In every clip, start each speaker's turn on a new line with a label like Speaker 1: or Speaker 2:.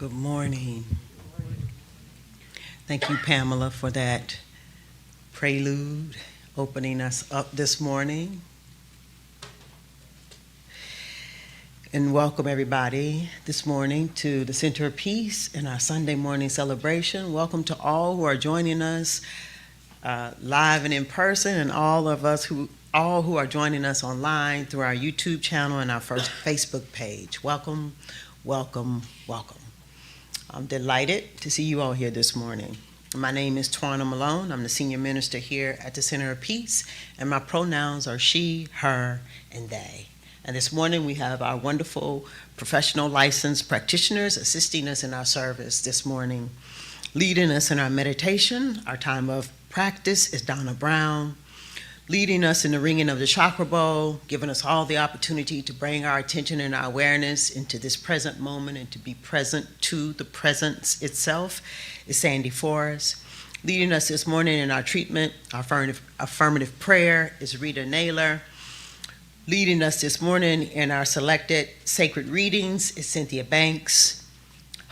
Speaker 1: Good morning. Thank you, Pamela, for that prelude, opening us up this morning. And welcome everybody this morning to the Center of Peace and our Sunday morning celebration. Welcome to all who are joining us live and in person, and all who are joining us online through our YouTube channel and our first Facebook page. Welcome, welcome, welcome. I'm delighted to see you all here this morning. My name is Twana Malone. I'm the senior minister here at the Center of Peace, and my pronouns are she, her, and they. And this morning we have our wonderful professional licensed practitioners assisting us in our service this morning. Leading us in our meditation, our time of practice, is Donna Brown. Leading us in the ringing of the chakra bowl, giving us all the opportunity to bring our attention and our awareness into this present moment and to be present to the presence itself, is Sandy Forrest. Leading us this morning in our treatment, our affirmative prayer, is Rita Naylor. Leading us this morning in our selected sacred readings is Cynthia Banks.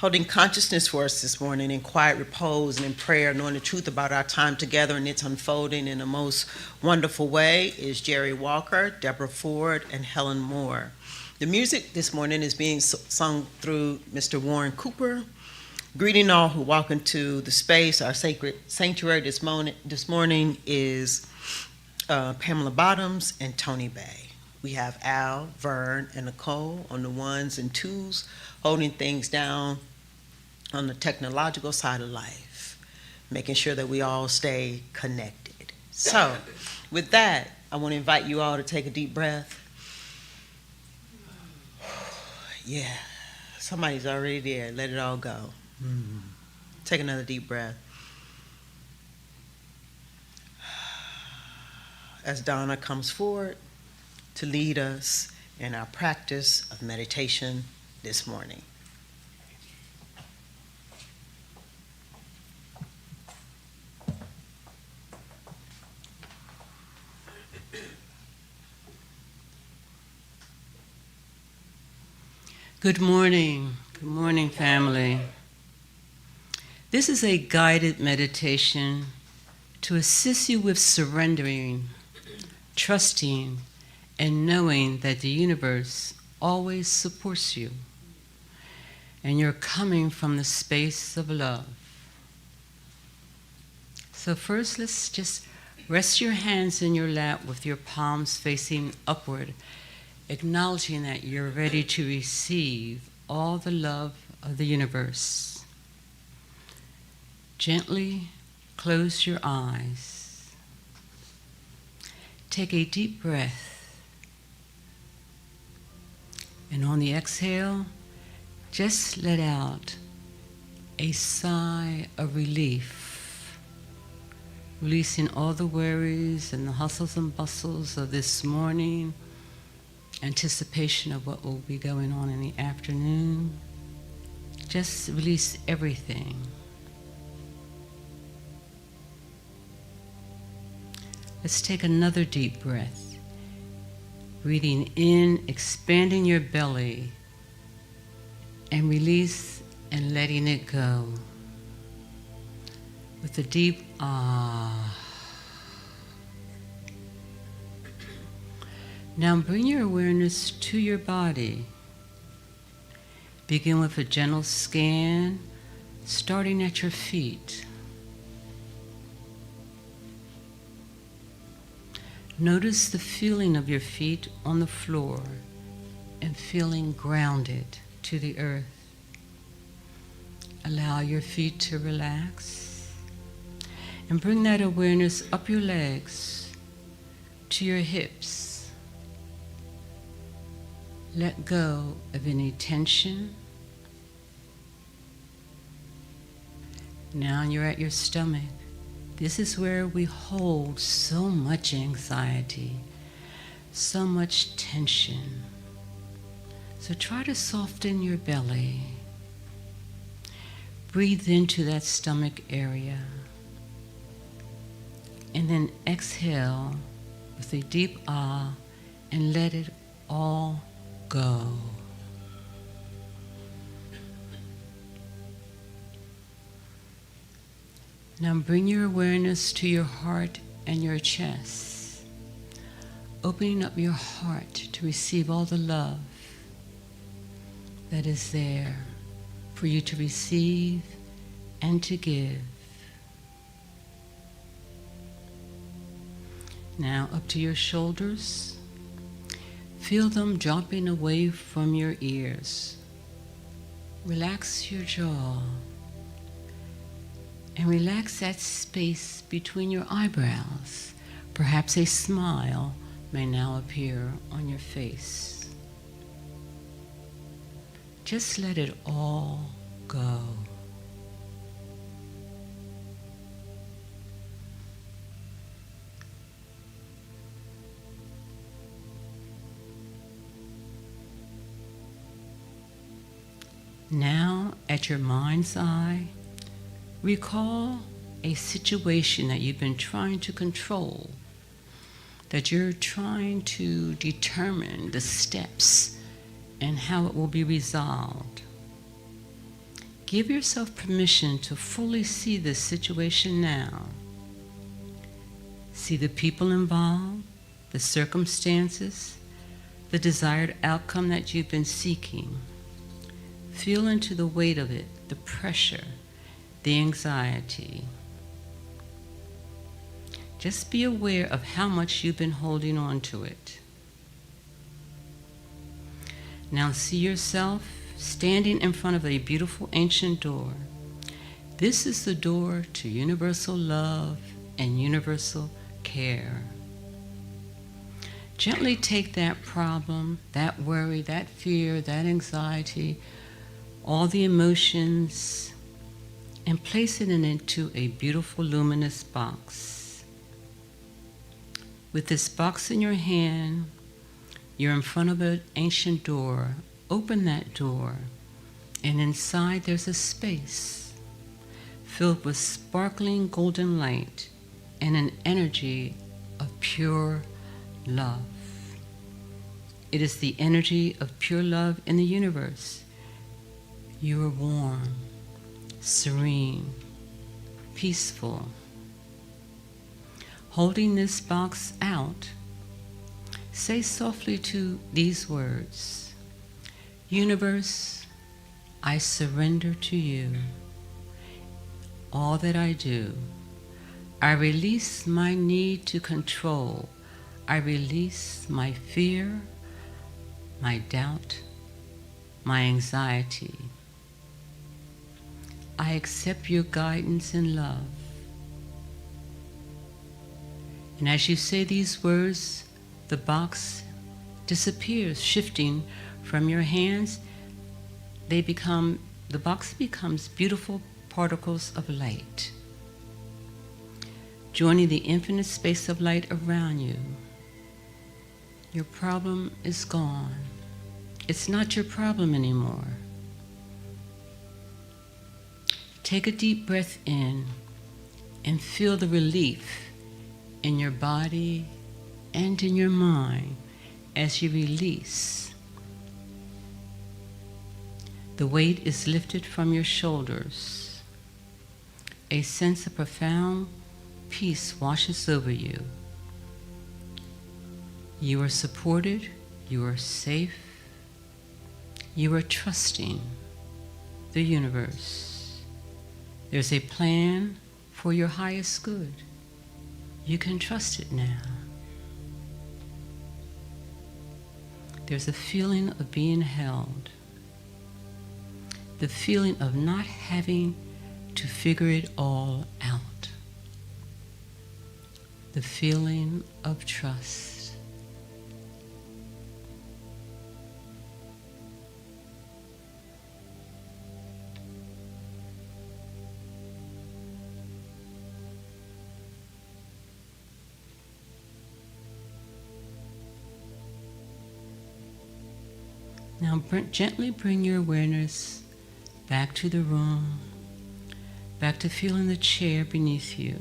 Speaker 1: Holding consciousness for us this morning in quiet repose and in prayer, knowing the truth about our time together and its unfolding in the most wonderful way, is Jerry Walker, Deborah Ford, and Helen Moore. The music this morning is being sung through Mr. Warren Cooper. Greeting all who walk into the space. Our sacred sanctuary this morning is Pamela Bottoms and Tony Bay. We have Al, Vern, and Nicole on the ones and twos, holding things down on the technological side of life, making sure that we all stay connected. So, with that, I want to invite you all to take a deep breath. Yeah, somebody's already there. Let it all go. Take another deep breath. As Donna comes forward to lead us in our practice of meditation this morning.
Speaker 2: Good morning, family. This is a guided meditation to assist you with surrendering, trusting, and knowing that the universe always supports you, and you're coming from the space of love. So first, let's just rest your hands in your lap with your palms facing upward, acknowledging that you're ready to receive all the love of the universe. Gently close your eyes. Take a deep breath. And on the exhale, just let out a sigh of relief, releasing all the worries and the hustles and bustles of this morning, anticipation of what will be going on in the afternoon. Just release everything. Let's take another deep breath. Breathing in, expanding your belly, and release and letting it go. With a deep ah. Now bring your awareness to your body. Begin with a gentle scan, starting at your feet. Notice the feeling of your feet on the floor and feeling grounded to the earth. Allow your feet to relax and bring that awareness up your legs to your hips. Let go of any tension. Now you're at your stomach. This is where we hold so much anxiety, so much tension. So try to soften your belly. Breathe into that stomach area. And then exhale with a deep ah and let it all go. Now bring your awareness to your heart and your chest, opening up your heart to receive all the love that is there for you to receive and to give. Now up to your shoulders. Feel them dropping away from your ears. Relax your jaw and relax that space between your eyebrows. Perhaps a smile may now appear on your face. Just let it all go. Now, at your mind's eye, recall a situation that you've been trying to control, that you're trying to determine the steps and how it will be resolved. Give yourself permission to fully see this situation now. See the people involved, the circumstances, the desired outcome that you've been seeking. Feel into the weight of it, the pressure, the anxiety. Just be aware of how much you've been holding on to it. Now see yourself standing in front of a beautiful ancient door. This is the door to universal love and universal care. Gently take that problem, that worry, that fear, that anxiety, all the emotions, and place it into a beautiful luminous box. With this box in your hand, you're in front of an ancient door. Open that door, and inside there's a space filled with sparkling golden light and an energy of pure love. It is the energy of pure love in the universe. You are warm, serene, peaceful. Holding this box out, say softly to these words, Universe, I surrender to you. All that I do, I release my need to control. I release my fear, my doubt, my anxiety. I accept your guidance and love. And as you say these words, the box disappears, shifting from your hands. The box becomes beautiful particles of light, joining the infinite space of light around you. Your problem is gone. It's not your problem anymore. Take a deep breath in and feel the relief in your body and in your mind as you release. The weight is lifted from your shoulders. A sense of profound peace washes over you. You are supported, you are safe, you are trusting the universe. There's a plan for your highest good. You can trust it now. There's a feeling of being held, the feeling of not having to figure it all out, the feeling of trust. Now gently bring your awareness back to the room, back to feeling the chair beneath you.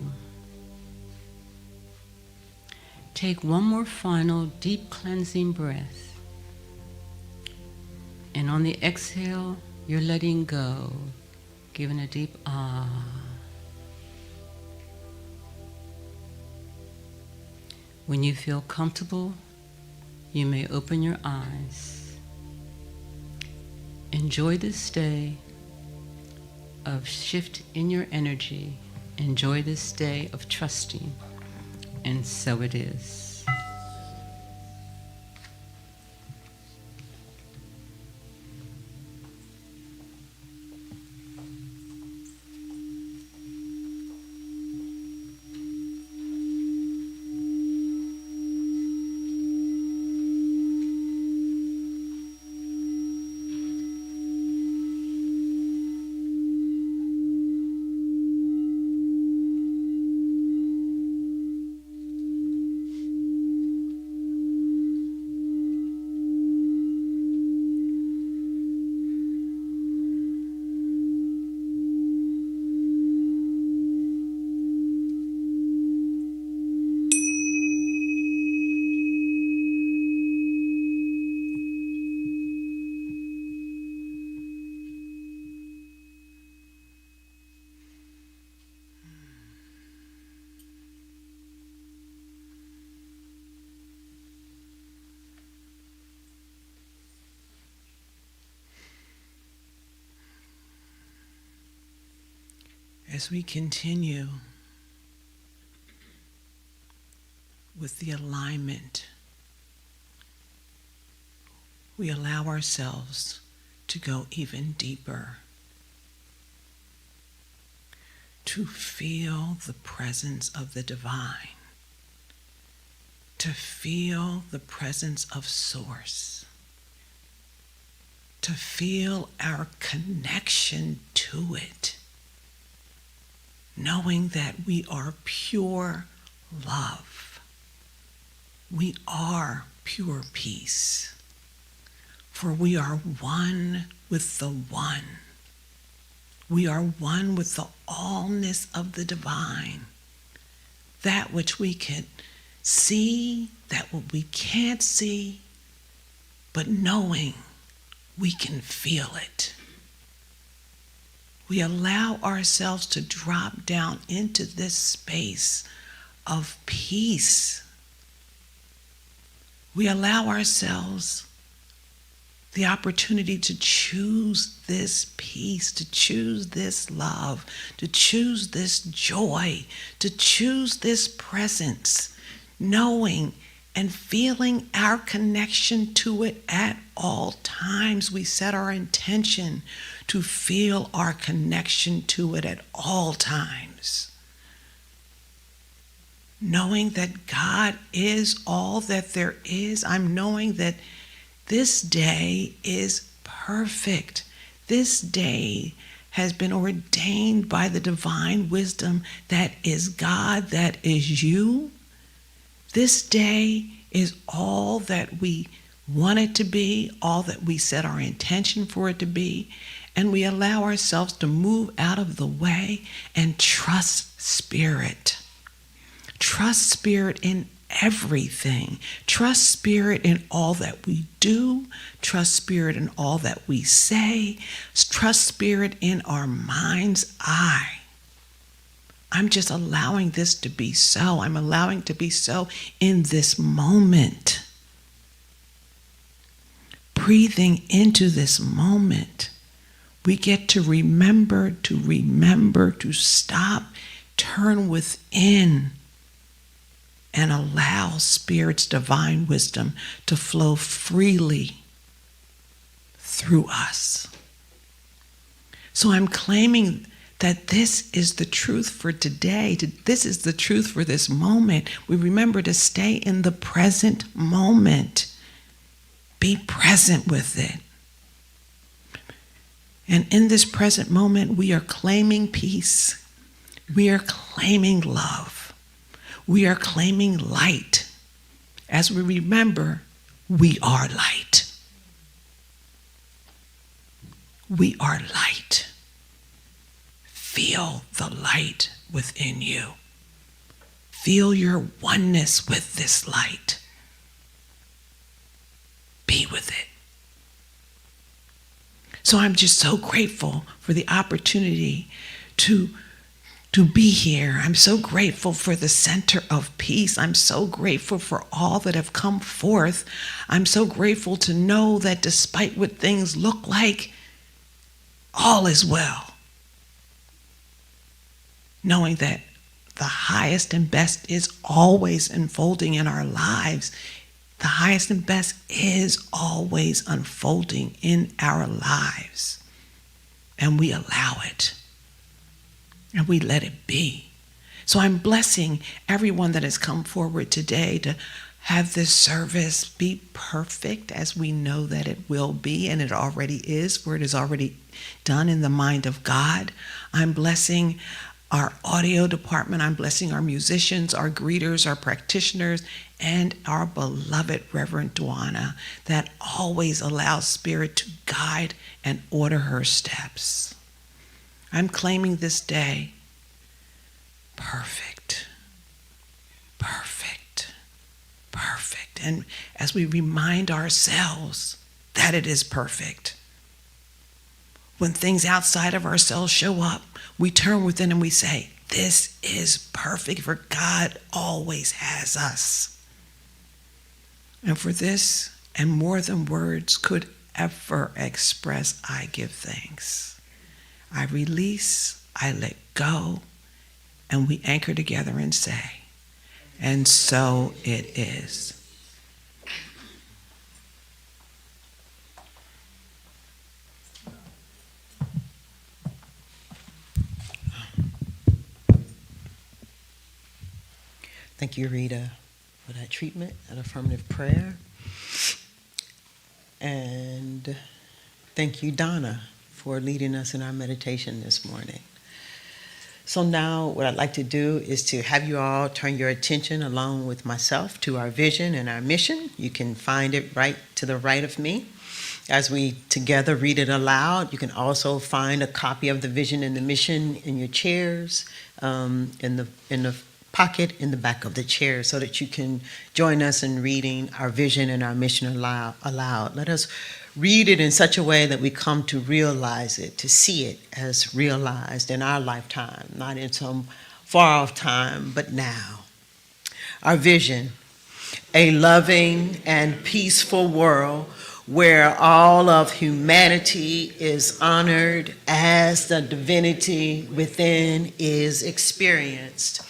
Speaker 2: Take one more final deep cleansing breath. And on the exhale, you're letting go, giving a deep ah. When you feel comfortable, you may open your eyes. Enjoy this day of shift in your energy. Enjoy this day of trusting. And so it is.
Speaker 1: As we continue with the alignment, we allow ourselves to go even deeper, to feel the presence of the divine, to feel the presence of Source, to feel our connection to it, knowing that we are pure love. We are pure peace, for we are one with the One. We are one with the allness of the divine, that which we can see, that what we can't see, but knowing we can feel it. We allow ourselves to drop down into this space of peace. We allow ourselves the opportunity to choose this peace, to choose this love, to choose this joy, to choose this presence, knowing and feeling our connection to it at all times. We set our intention to feel our connection to it at all times. Knowing that God is all that there is. I'm knowing that this day is perfect. This day has been ordained by the divine wisdom that is God, that is you. This day is all that we want it to be, all that we set our intention for it to be, and we allow ourselves to move out of the way and trust Spirit. Trust Spirit in everything. Trust Spirit in all that we do. Trust Spirit in all that we say. Trust Spirit in our mind's eye. I'm just allowing this to be so. I'm allowing to be so in this moment. Breathing into this moment, we get to remember, to stop, turn within, and allow Spirit's divine wisdom to flow freely through us. So I'm claiming that this is the truth for today. This is the truth for this moment. We remember to stay in the present moment. Be present with it. And in this present moment, we are claiming peace. We are claiming love. We are claiming light. As we remember, we are light. We are light. Feel the light within you. Feel your oneness with this light. Be with it. So I'm just so grateful for the opportunity to
Speaker 3: to be here. I'm so grateful for the Center of Peace. I'm so grateful for all that have come forth. I'm so grateful to know that despite what things look like, all is well. Knowing that the highest and best is always unfolding in our lives. The highest and best is always unfolding in our lives. And we allow it. And we let it be. So I'm blessing everyone that has come forward today to have this service be perfect as we know that it will be, and it already is, for it is already done in the mind of God. I'm blessing our audio department. I'm blessing our musicians, our greeters, our practitioners, and our beloved Reverend Dwana that always allows Spirit to guide and order her steps. I'm claiming this day perfect, perfect, perfect. And as we remind ourselves that it is perfect, when things outside of ourselves show up, we turn within and we say, this is perfect, for God always has us. And for this, and more than words could ever express, I give thanks. I release, I let go, and we anchor together and say, and so it is.
Speaker 1: Thank you, Rita, for that treatment and affirmative prayer. And thank you, Donna, for leading us in our meditation this morning. So now what I'd like to do is to have you all turn your attention, along with myself, to our vision and our mission. You can find it right to the right of me. As we together read it aloud, you can also find a copy of the vision and the mission in your chairs, in the pocket in the back of the chair, so that you can join us in reading our vision and our mission aloud. Let us read it in such a way that we come to realize it, to see it as realized in our lifetime, not in some far off time, but now. Our vision: a loving and peaceful world where all of humanity is honored as the divinity within is experienced.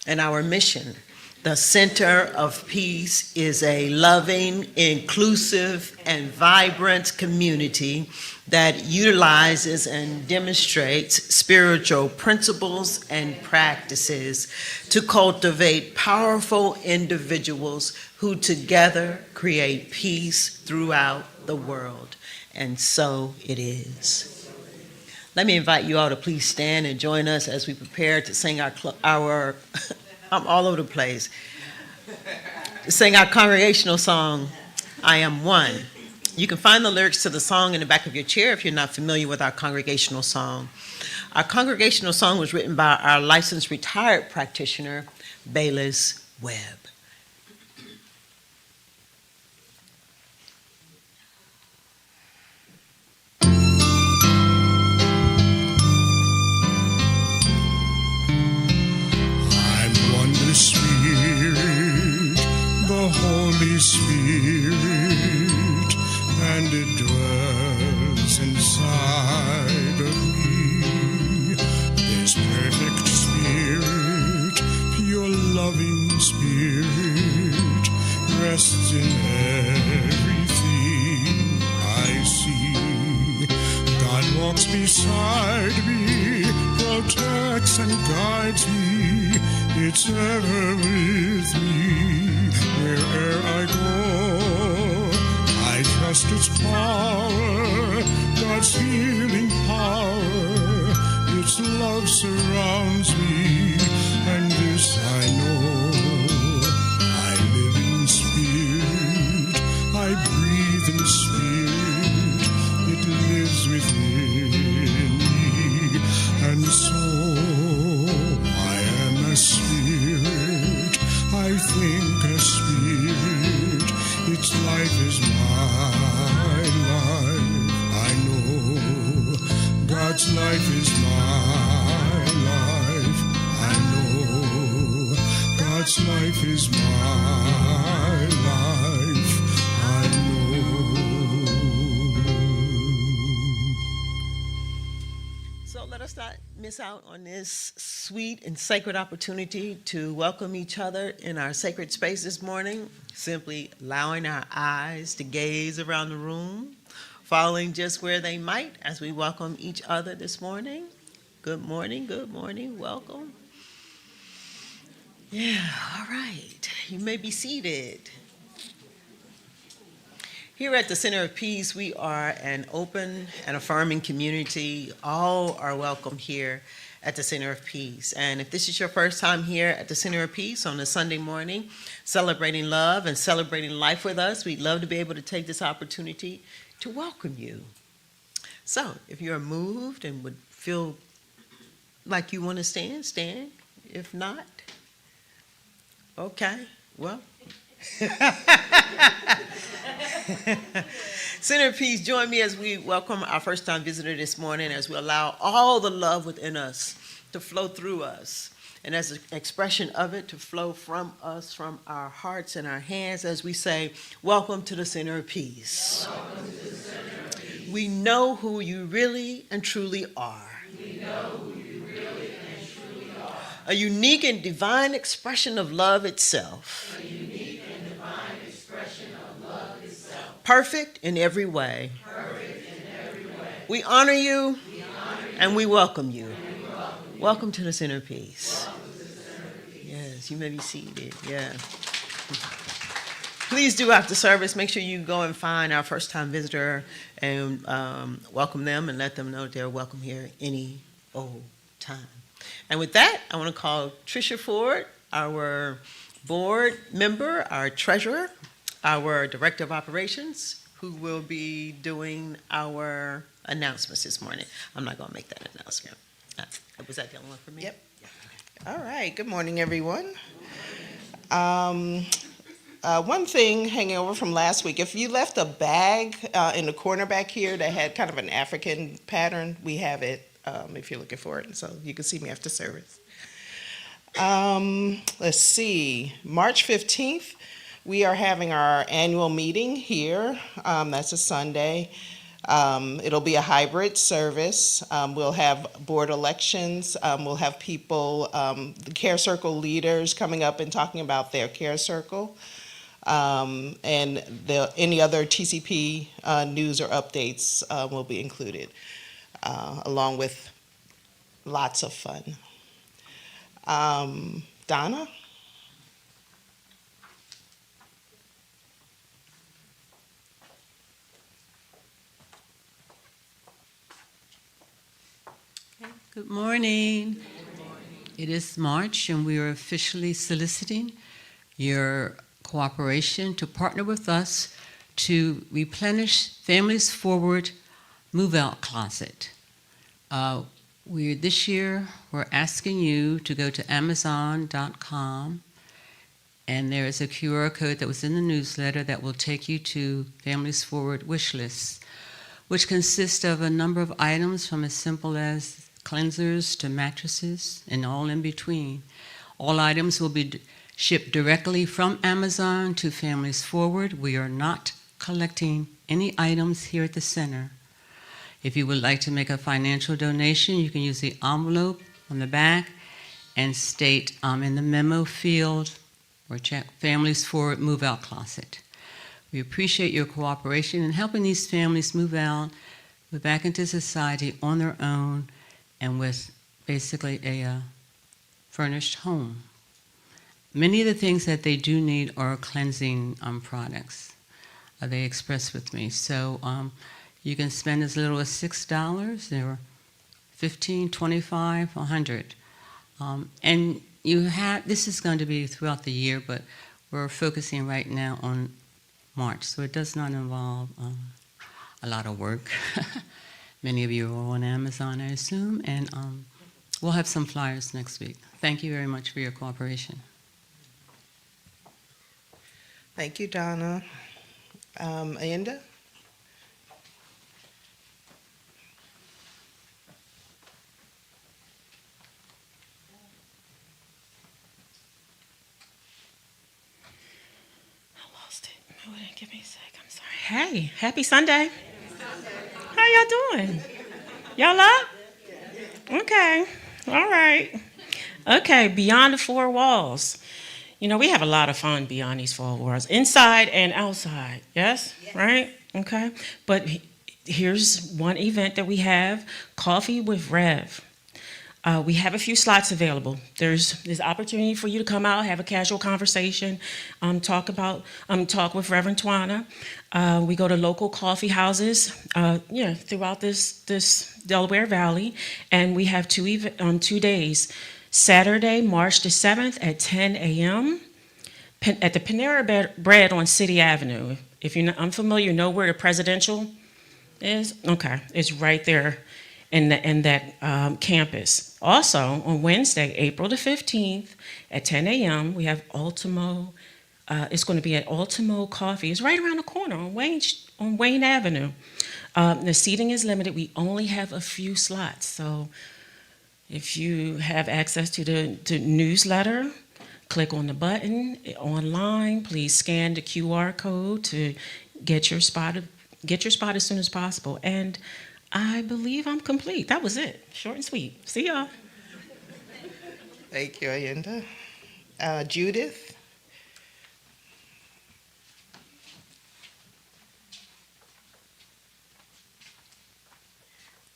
Speaker 1: And our mission: the Center of Peace is a loving, inclusive, and vibrant community that utilizes and demonstrates spiritual principles and practices to cultivate powerful individuals who together create peace throughout the world. And so it is. Let me invite you all to please stand and join us as we prepare to sing our I'm all over the place, to sing our congregational song, I Am One. You can find the lyrics to the song in the back of your chair if you're not familiar with our congregational song. Our congregational song was written by our licensed retired practitioner, Bayless Webb.
Speaker 4: Holy Spirit, and it dwells inside of me. This perfect Spirit, pure loving Spirit, rests in everything I see. God walks beside me, protects and guides me. It's ever with me. Where'er I go, I trust its power, God's healing power. Its love surrounds me, and this I know. I live in spirit, I breathe in spirit. It lives within me, and so I am a spirit. I think a spirit, its life is my life. I know God's life is my life. God's life is my life, I know.
Speaker 1: So let us not miss out on this sweet and sacred opportunity to welcome each other in our sacred space this morning, simply allowing our eyes to gaze around the room, falling just where they might as we welcome each other this morning. Good morning, welcome. Yeah, all right. You may be seated. Here at the Center of Peace, we are an open and affirming community. All are welcome here at the Center of Peace. And if this is your first time here at the Center of Peace on a Sunday morning, celebrating love and celebrating life with us, we'd love to be able to take this opportunity to welcome you. So if you're moved and would feel like you want to stand, stand. If not, okay, well. Center of Peace, join me as we welcome our first-time visitor this morning, as we allow all the love within us to flow through us, and as an expression of it to flow from us, from our hearts and our hands, as we say, welcome to the Center of Peace. Welcome to the Center of Peace. We know who you really and truly are. We know who you really and truly are. A unique and divine expression of love itself. A unique and divine expression of love itself. Perfect in every way. Perfect in every way. We honor you, and we welcome you. Welcome to the Center of Peace. Yes, you may be seated. Yeah. Please do, after service, make sure you go and find our first-time visitor and welcome them and let them know they're welcome here any old time. And with that, I want to call Tricia Ford, our board member, our treasurer, our director of operations, who will be doing our announcements this morning. I'm not going to make that announcement. Was that the only one for me?
Speaker 5: Yep. All right. Good morning, everyone. One thing hanging over from last week, if you left a bag in the corner back here that had kind of an African pattern, we have it if you're looking for it. So you can see me after service. Let's see. March 15th, we are having our annual meeting here. That's a Sunday. It'll be a hybrid service. We'll have board elections. We'll have people, the Care Circle leaders coming up and talking about their Care Circle. And any other TCP news or updates will be included, along with lots of fun. Donna?
Speaker 2: Good morning. It is March, and we are officially soliciting your cooperation to partner with us to replenish Families Forward Move-Out Closet. This year, we're asking you to go to Amazon.com, and there is a QR code that was in the newsletter that will take you to Families Forward wish lists, which consist of a number of items from as simple as cleansers to mattresses and all in between. All items will be shipped directly from Amazon to Families Forward. We are not collecting any items here at the center. If you would like to make a financial donation, you can use the envelope on the back and state in the memo field or check Families Forward Move Out Closet. We appreciate your cooperation in helping these families move back into society on their own and with basically a furnished home. Many of the things that they do need are cleansing products. They express with me. So you can spend as little as $6, or $15, $25, $100. And this is going to be throughout the year, but we're focusing right now on March, so it does not involve a lot of work. Many of you are on Amazon, I assume, and we'll have some flyers next week. Thank you very much for your cooperation.
Speaker 5: Thank you, Donna. Ayenda?
Speaker 6: give me a sec. I'm sorry. Hey, happy Sunday. How y'all doing? Y'all up? Okay. All right. Okay, beyond the four walls. You know, we have a lot of fun beyond these four walls, inside and outside. Yes? Right? Okay. But here's one event that we have, Coffee with Rev. We have a few slots available. There's opportunity for you to come out, have a casual conversation, talk with Reverend Twana. We go to local coffee houses, throughout this Delaware Valley, and we have 2 days. Saturday, March the 7th at 10 a.m. At the Panera Bread on City Avenue. If you're unfamiliar, know where the Presidential is? Okay, it's right there in that campus. Also, on Wednesday, April the 15th at 10 a.m., we have Ultimo. It's going to be at Ultimo Coffee. It's right around the corner on Wayne Avenue. The seating is limited. We only have a few slots. So if you have access to the newsletter, click on the button online. Please scan the QR code to get your spot as soon as possible. And I believe I'm complete. That was it. Short and sweet. See y'all.
Speaker 5: Thank you, Ayenda. Judith?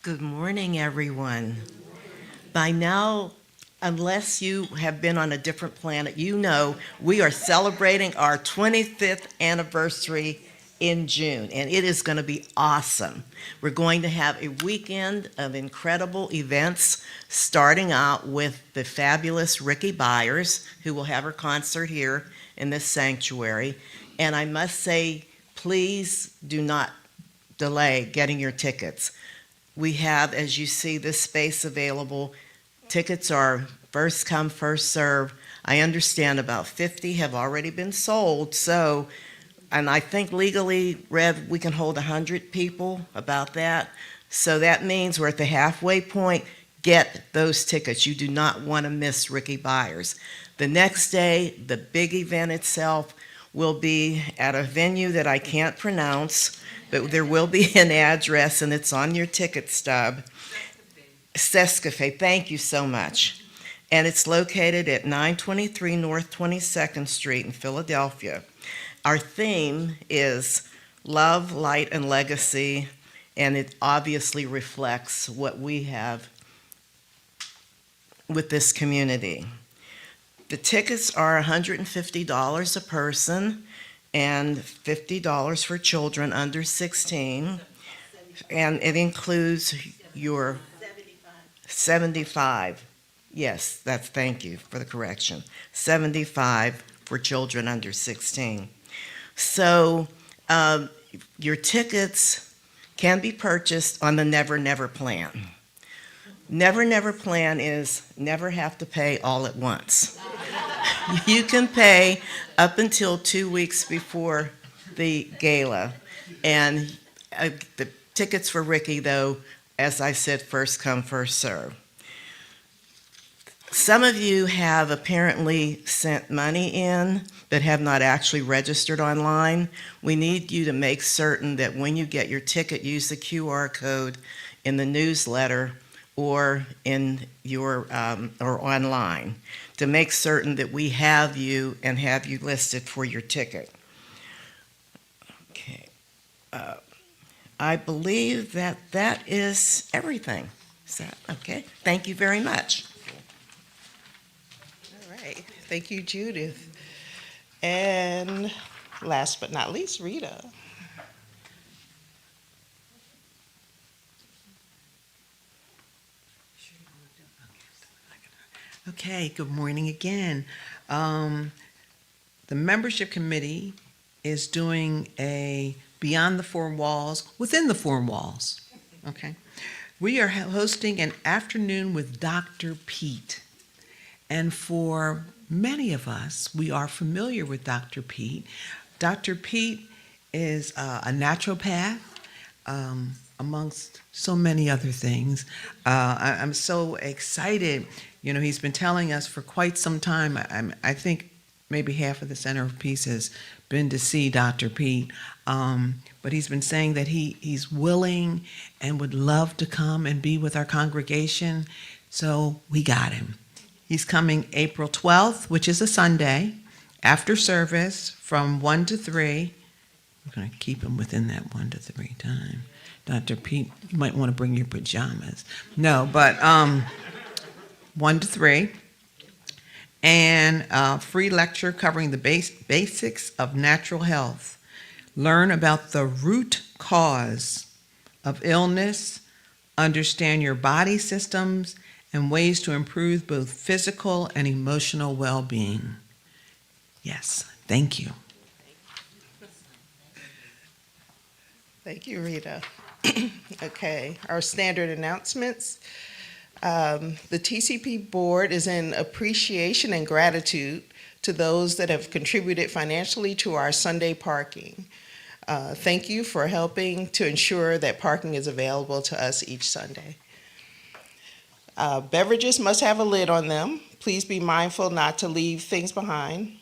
Speaker 7: Good morning, everyone. By now, unless you have been on a different planet, you know we are celebrating our 25th anniversary in June, and it is going to be awesome. We're going to have a weekend of incredible events, starting out with the fabulous Ricky Byers, who will have her concert here in this sanctuary. And I must say, please do not delay getting your tickets. We have, as you see, this space available. Tickets are first come, first serve. I understand about 50 have already been sold, and I think legally, Rev, we can hold 100 people, about that. So that means we're at the halfway point. Get those tickets. You do not want to miss Ricky Byers. The next day, the big event itself will be at a venue that I can't pronounce, but there will be an address, and it's on your ticket stub. Sescafe, thank you so much. And it's located at 923 North 22nd Street in Philadelphia. Our theme is love, light, and legacy, and it obviously reflects what we have with this community. The tickets are $150 a person and $50 for children under 16, and it includes your 75. Yes, thank you for the correction. 75 for children under 16. So your tickets can be purchased on the Never Never plan. Never Never plan is never have to pay all at once. You can pay up until 2 weeks before the gala. And the tickets for Ricky, though, as I said, first come, first serve. Some of you have apparently sent money in that have not actually registered online. We need you to make certain that when you get your ticket, use the QR code in the newsletter or in your or online to make certain that we have you and have you listed for your ticket. Okay. I believe that is everything. Is that okay? Thank you very much.
Speaker 5: All right. Thank you, Judith. And last but not least, Rita.
Speaker 3: Okay, good morning again. The membership committee is doing a Beyond the Four Walls, within the four walls. Okay. We are hosting an afternoon with Dr. Pete. And for many of us, we are familiar with Dr. Pete. Dr. Pete is a naturopath, amongst so many other things. I'm so excited. You know, he's been telling us for quite some time, I think maybe half of the Center of Peace has been to see Dr. Pete, but he's been saying that he's willing and would love to come and be with our congregation, so we got him. He's coming April 12th, which is a Sunday, after service from 1 to 3. We're going to keep him within that 1 to 3 time. Dr. Pete, you might want to bring your pajamas. No, but 1 to 3. And a free lecture covering the basics of natural health. Learn about the root cause of illness, understand your body systems, and ways to improve both physical and emotional well-being. Yes, thank you.
Speaker 5: Thank you, Rita. Okay, our standard announcements. The TCP board is in appreciation and gratitude to those that have contributed financially to our Sunday parking. Thank you for helping to ensure that parking is available to us each Sunday. Beverages must have a lid on them. Please be mindful not to leave things behind.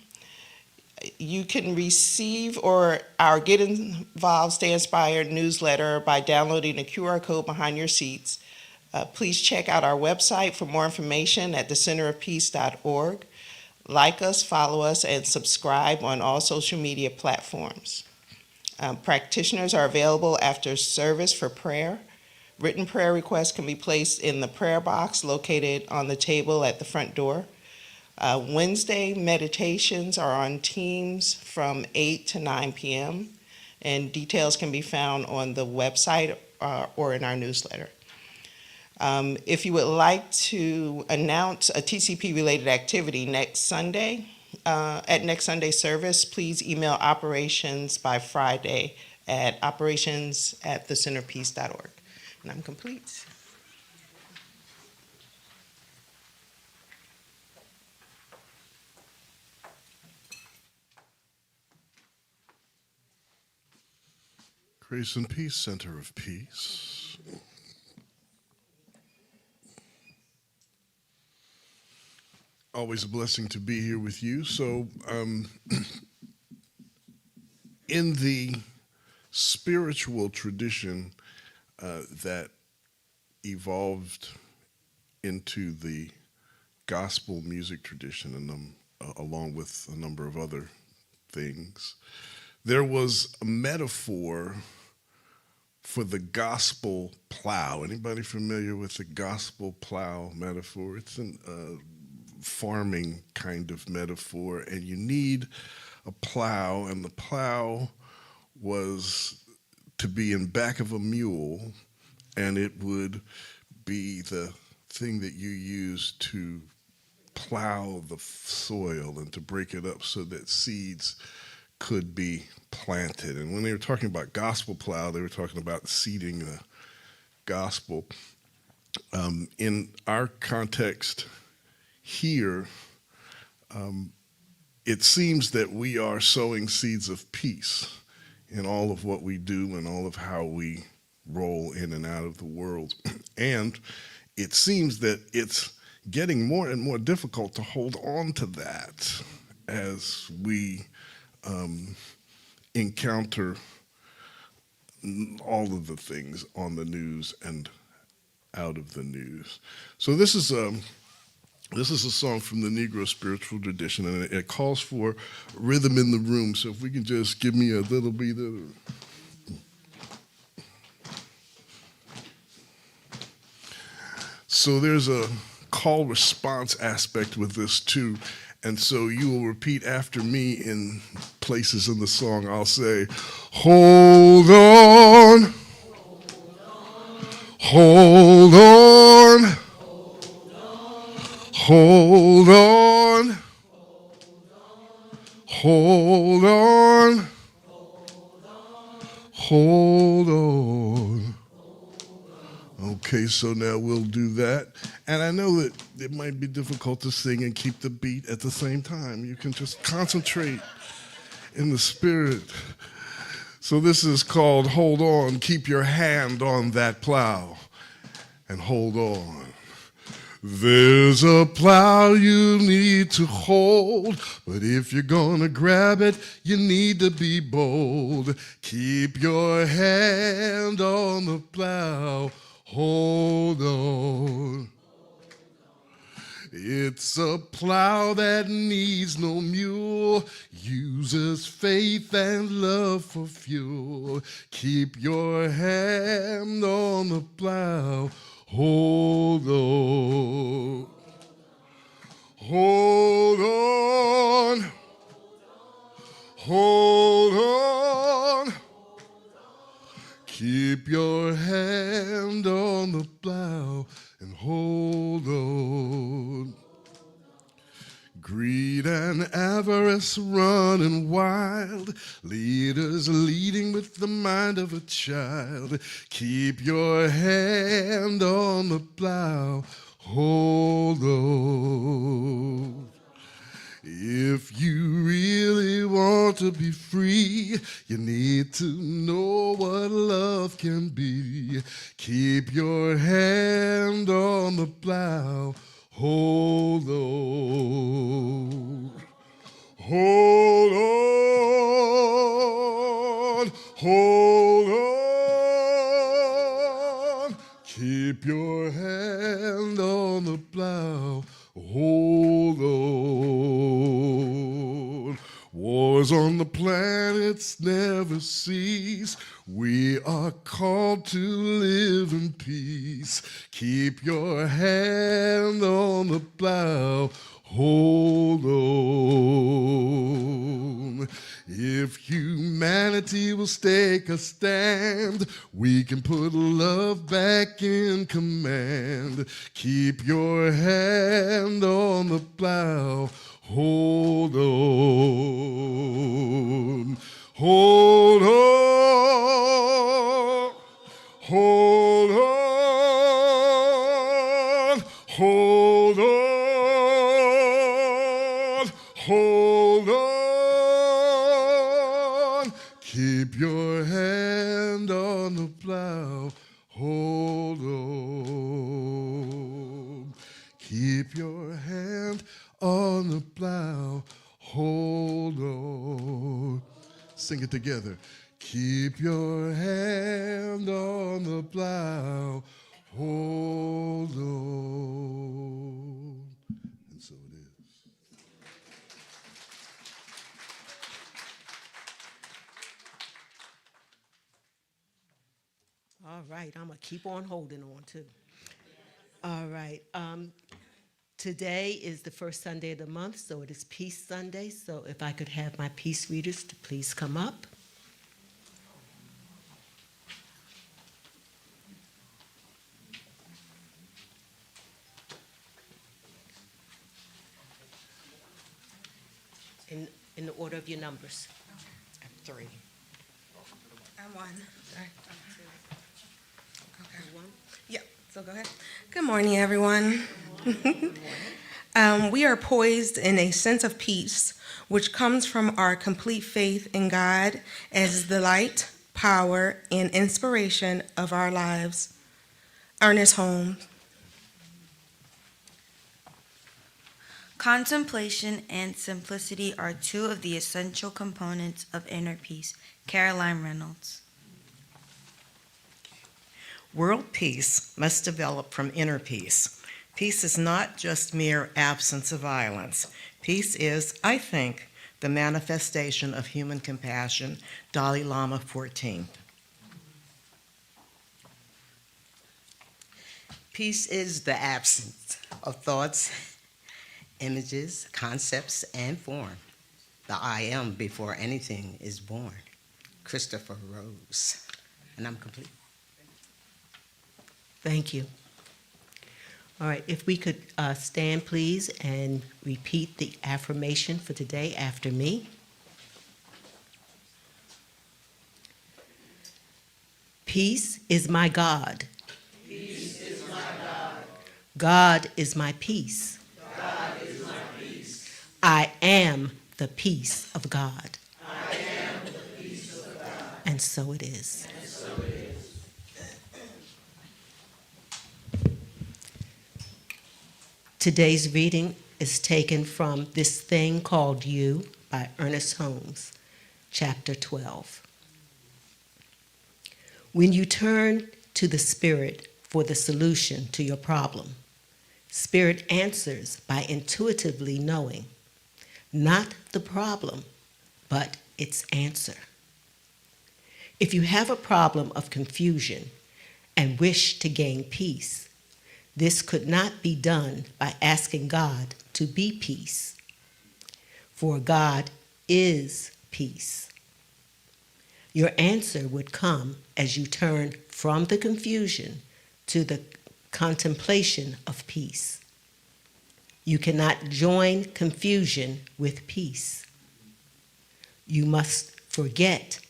Speaker 5: You can receive our Get Involved, Stay Inspired newsletter by downloading the QR code behind your seats. Please check out our website for more information at thecenterofpeace.org. Like us, follow us, and subscribe on all social media platforms. Practitioners are available after service for prayer. Written prayer requests can be placed in the prayer box located on the table at the front door. Wednesday meditations are on Teams from 8 to 9 p.m., and details can be found on the website or in our newsletter. If you would like to announce a TCP-related activity next Sunday, at next Sunday service, please email operations by Friday at operations@thecenterpeace.org. And I'm complete.
Speaker 4: Grace and Peace, Center of Peace. Always a blessing to be here with you. So, in the spiritual tradition that evolved into the gospel music tradition, and along with a number of other things, there was a metaphor for the gospel plow. Anybody familiar with the gospel plow metaphor? It's a farming kind of metaphor, and you need a plow, and the plow was to be in back of a mule, and it would be the thing that you use to plow the soil and to break it up so that seeds could be planted. And when they were talking about gospel plow, they were talking about seeding the gospel. In our context here, it seems that we are sowing seeds of peace in all of what we do and all of how we roll in and out of the world. And it seems that it's getting more and more difficult to hold on to that as we encounter all of the things on the news and out of the news. So this is a song from the Negro spiritual tradition, and it calls for rhythm in the room. So if we can just give me a little bit of... So there's a call response aspect with this too. And so you will repeat after me in places in the song. I'll say, hold on, hold on, hold on, hold on, hold on. Okay, so now we'll do that. And I know that it might be difficult to sing and keep the beat at the same time. You can just concentrate in the spirit. So this is called Hold On. Keep your hand on that plow and hold on. There's a plow you need to hold, but if you're gonna grab it, you need to be bold. Keep your hand on the plow, hold on. It's a plow that needs no mule, uses faith and love for fuel. Keep your hand on the plow, hold on. Hold on. Hold on. Keep your hand on the plow and hold on. Greed and avarice running wild, leaders leading with the mind of a child. Keep your hand on the plow, hold on. If you really want to be free, you need to know what love can be. Keep your hand on the plow, hold on. Hold on, hold on. Keep your hand on the plow, hold on. Wars on the planets never cease. We are called to live in peace. Keep your hand on the plow, hold on. If humanity will take a stand, we can put love back in command. Keep your hand on the plow, hold on. Hold on. Hold on. Hold on. Hold on. Keep your hand on the plow. Hold on. Keep your hand on the plow. Hold on. Sing it together. Keep your hand on the plow. Hold on. And so it is.
Speaker 8: All right, I'm gonna keep on holding on too. All right, today is the first Sunday of the month, so it is Peace Sunday. So if I could have my peace readers to please come up. In the order of your numbers. I have 3.
Speaker 9: I'm 1. Sorry. I'm 2. Okay. 1? Yep. So go ahead. Good morning, everyone. We are poised in a sense of peace, which comes from our complete faith in God as the light, power, and inspiration of our lives. Ernest Holmes.
Speaker 10: Contemplation and simplicity are 2 of the essential components of inner peace. Caroline Reynolds.
Speaker 7: World peace must develop from inner peace. Peace is not just mere absence of violence. Peace is, I think, the manifestation of human compassion. Dalai Lama 14.
Speaker 11: Peace is the absence of thoughts, images, concepts, and form. The I am before anything is born. Christopher Rose. And I'm complete.
Speaker 8: Thank you. All right, if we could stand, please, and repeat the affirmation for today after me. Peace is my God.
Speaker 12: Peace is my God.
Speaker 8: God is my peace.
Speaker 12: God is my peace.
Speaker 8: I am the peace of God.
Speaker 12: I am the peace of God.
Speaker 8: And so it is.
Speaker 12: And so it is.
Speaker 8: Today's reading is taken from This Thing Called You by Ernest Holmes, chapter 12. When you turn to the Spirit for the solution to your problem, Spirit answers by intuitively knowing not the problem, but its answer. If you have a problem of confusion and wish to gain peace, this could not be done by asking God to be peace, for God is peace. Your answer would come as you turn from the confusion to the contemplation of peace. You cannot join confusion with peace. You must forget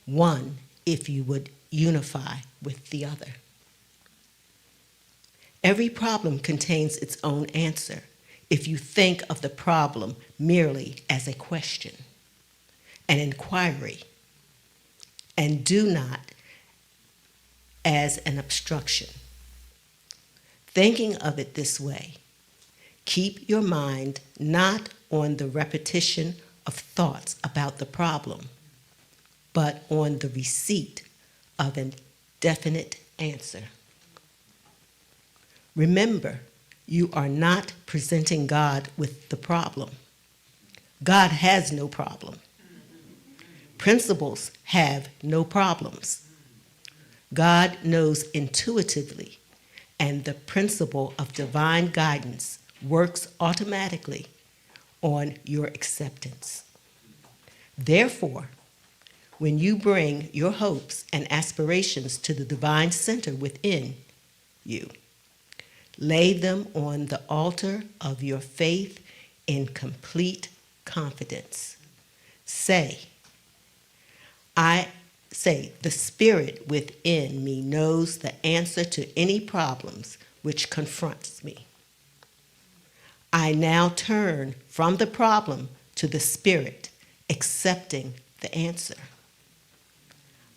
Speaker 8: one if you would unify with the other. Every problem contains its own answer if you think of the problem merely as a question, an inquiry, and do not as an obstruction. Thinking of it this way, keep your mind not on the repetition of thoughts about the problem, but on the receipt of a definite answer. Remember, you are not presenting God with the problem. God has no problem. Principles have no problems. God knows intuitively, and the principle of divine guidance works automatically on your acceptance. Therefore, when you bring your hopes and aspirations to the divine center within you, lay them on the altar of your faith in complete confidence. Say, the Spirit within me knows the answer to any problems which confronts me. I now turn from the problem to the Spirit, accepting the answer.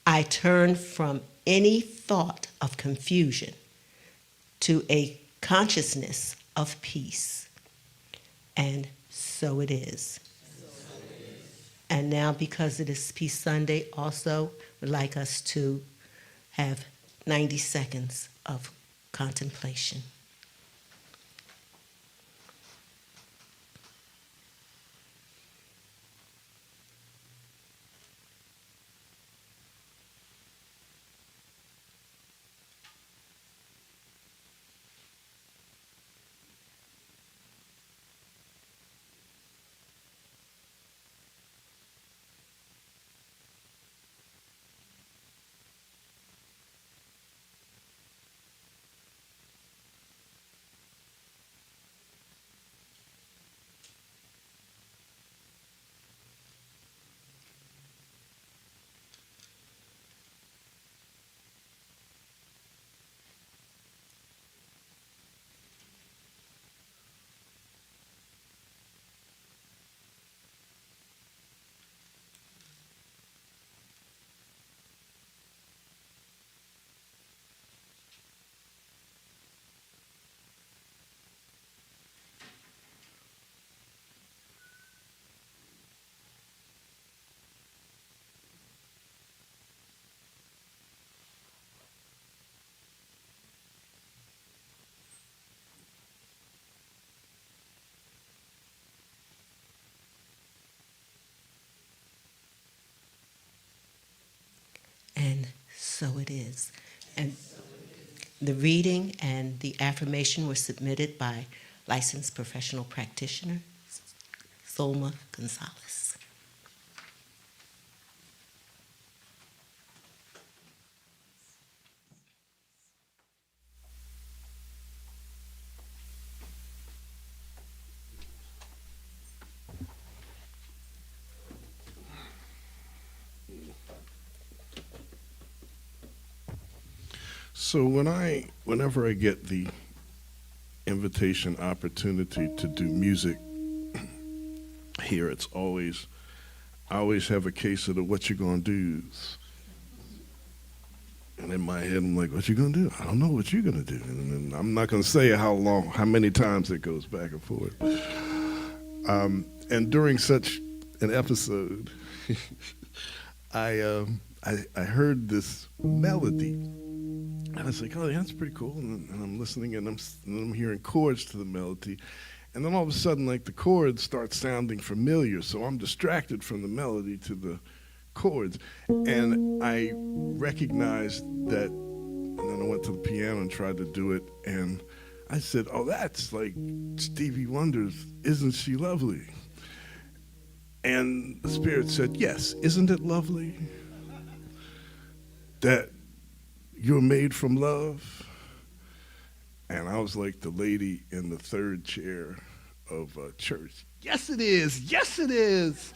Speaker 8: I turn from any thought of confusion to a consciousness of peace. And so it is. And now, because it is Peace Sunday, also would like us to have 90 seconds of contemplation. And so it is. And the reading and the affirmation were submitted by licensed professional practitioner Solma Gonzalez.
Speaker 4: So whenever I get the invitation opportunity to do music here, I always have a case of the what you gonna do. And in my head, I'm like, what you gonna do? I don't know what you're gonna do. And I'm not gonna say how many times it goes back and forth. And during such an episode, I heard this melody. And I was like, oh, yeah, that's pretty cool. And I'm listening, and I'm hearing chords to the melody. And then all of a sudden, like, the chords start sounding familiar. So I'm distracted from the melody to the chords. And I recognized that, and then I went to the piano and tried to do it. And I said, oh, that's like Stevie Wonder's Isn't She Lovely? And the Spirit said, yes, isn't it lovely that you're made from love? And I was like the lady in the third chair of church. Yes, it is. Yes, it is.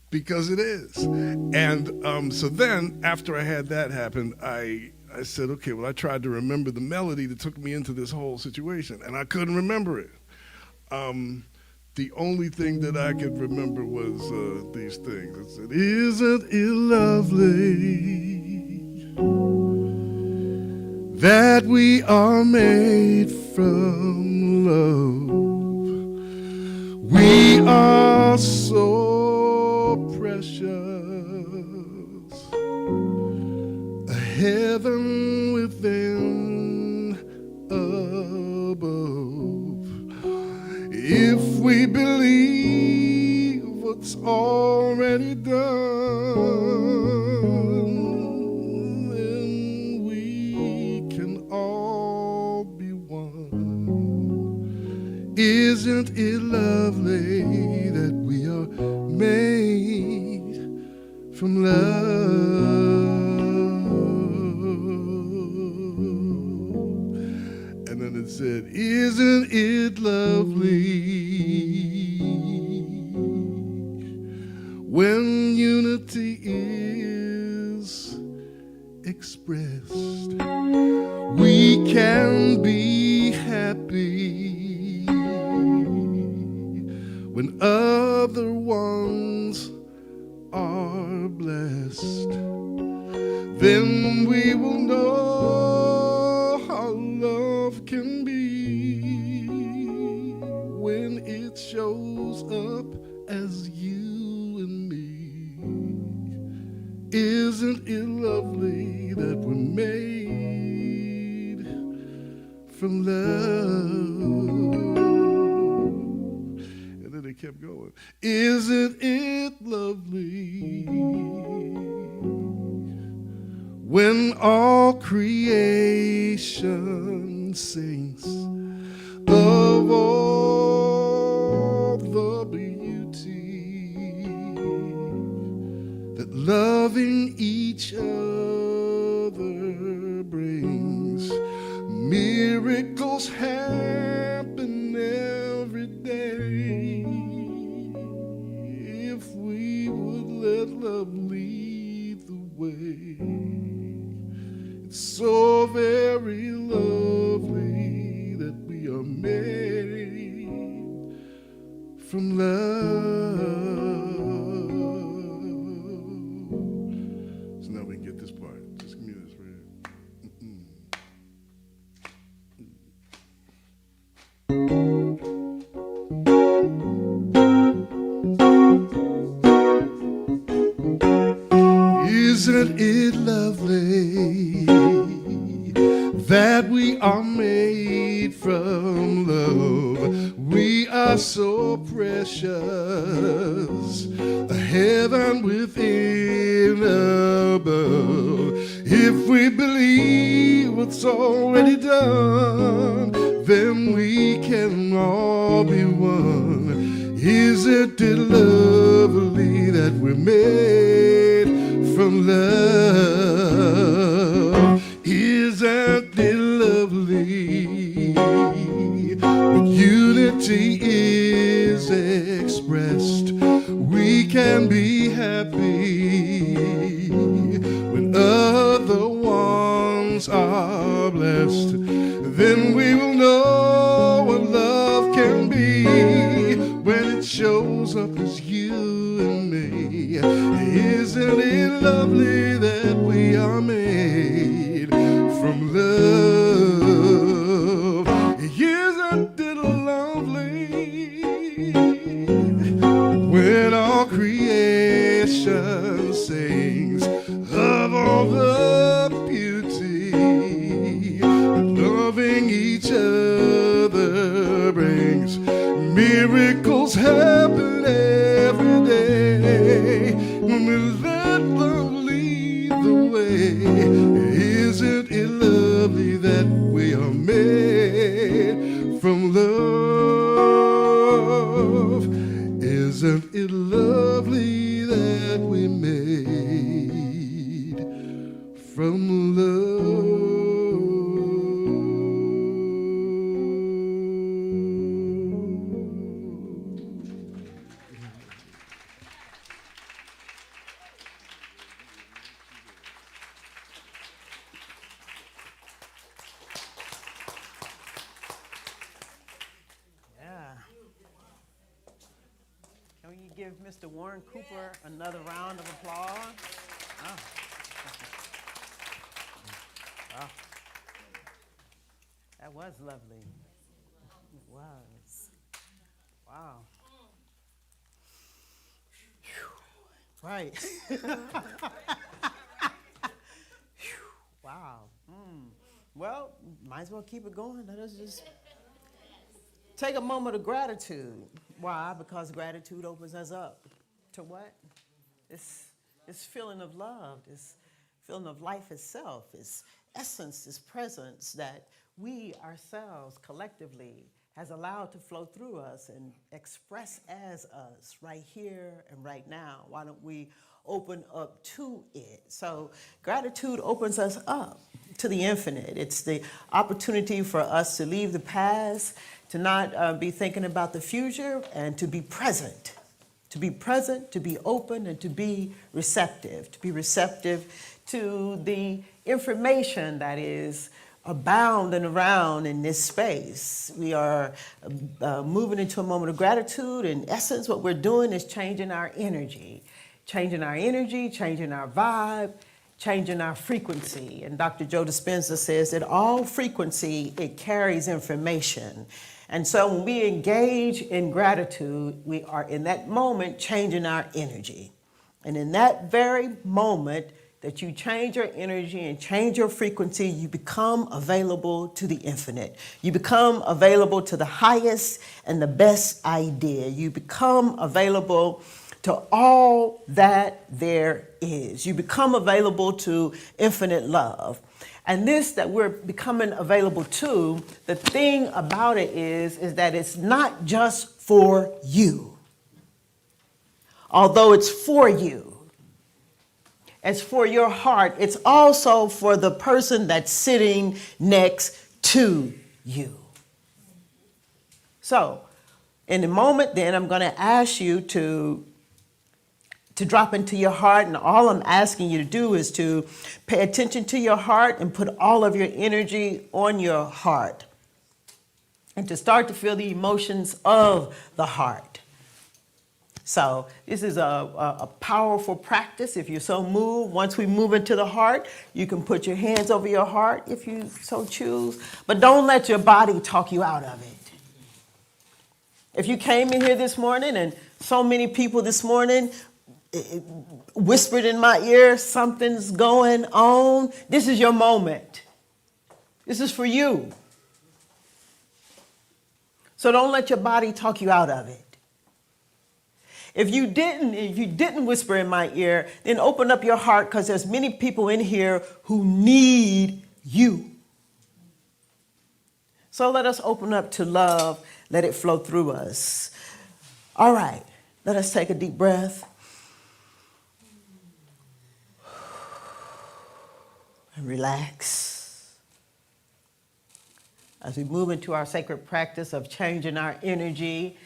Speaker 4: Because it is. And so then, after I had that happen, I said, okay, well, I tried to remember the melody that took me into this whole situation, and I couldn't remember it. The only thing that I could remember was these things. It said, isn't it lovely that we are made from love? We are so precious, a heaven within above. If we believe what's already done, then we can all be one. Isn't it lovely that we are made from love? And then it said, isn't it lovely when unity is expressed? We can be happy when other ones are blessed. Then we will know how love can be when it shows up as you and me. Isn't it lovely that we're made from love? And then it kept going. Isn't it lovely when all creation sings of all the beauty that loving each other brings? Miracles happen every day if we would let love lead the way. It's so very lovely that we are made from love. So now we can get this part. Just give me this right here. Isn't it lovely that we are made from love? We are so precious, a heaven within above. If we believe what's already done, then we can all be one. Isn't it lovely that we're made from love? Isn't it lovely when unity is expressed? We can be happy when other ones are blessed. Then we will know what love can be when it shows up as you and me. Isn't it lovely that we are made from love? Isn't it lovely when all creation sings of all the beauty loving each other brings? Miracles happen every day. Is that lovely the way? Isn't it lovely that we are made from love? Isn't it lovely that we made from love?
Speaker 1: Can we give Mr. Warren Cooper another round of applause? Oh. Oh. That was lovely. It was. Wow. Whew. Right. Wow. Well, might as well keep it going. Let us just take a moment of gratitude. Why? Because gratitude opens us up to what? This feeling of love, this feeling of life itself, this essence, this presence that we ourselves collectively has allowed to flow through us and express as us right here and right now. Why don't we open up to it? So gratitude opens us up to the infinite. It's the opportunity for us to leave the past, to not be thinking about the future, and to be present. To be present, to be open, and to be receptive. To be receptive to the information that is abounding around in this space. We are moving into a moment of gratitude. In essence, what we're doing is changing our energy. Changing our energy, changing our vibe, changing our frequency. And Dr. Joe Dispenza says that all frequency, it carries information. And so when we engage in gratitude, we are in that moment changing our energy. And in that very moment that you change your energy and change your frequency, you become available to the infinite. You become available to the highest and the best idea. You become available to all that there is. You become available to infinite love. And this that we're becoming available to, the thing about it is that it's not just for you. Although it's for you. It's for your heart. It's also for the person that's sitting next to you. So, in a moment then, I'm going to ask you to drop into your heart, and all I'm asking you to do is to pay attention to your heart and put all of your energy on your heart, and to start to feel the emotions of the heart. So this is a powerful practice if you're so moved. Once we move into the heart, you can put your hands over your heart if you so choose, but don't let your body talk you out of it. If you came in here this morning, and so many people this morning whispered in my ear, something's going on, this is your moment. This is for you. So don't let your body talk you out of it. If you didn't whisper in my ear, then open up your heart, because there's many people in here who need you. So let us open up to love. Let it flow through us. All right, let us take a deep breath. And relax. As we move into our sacred practice of changing our energy,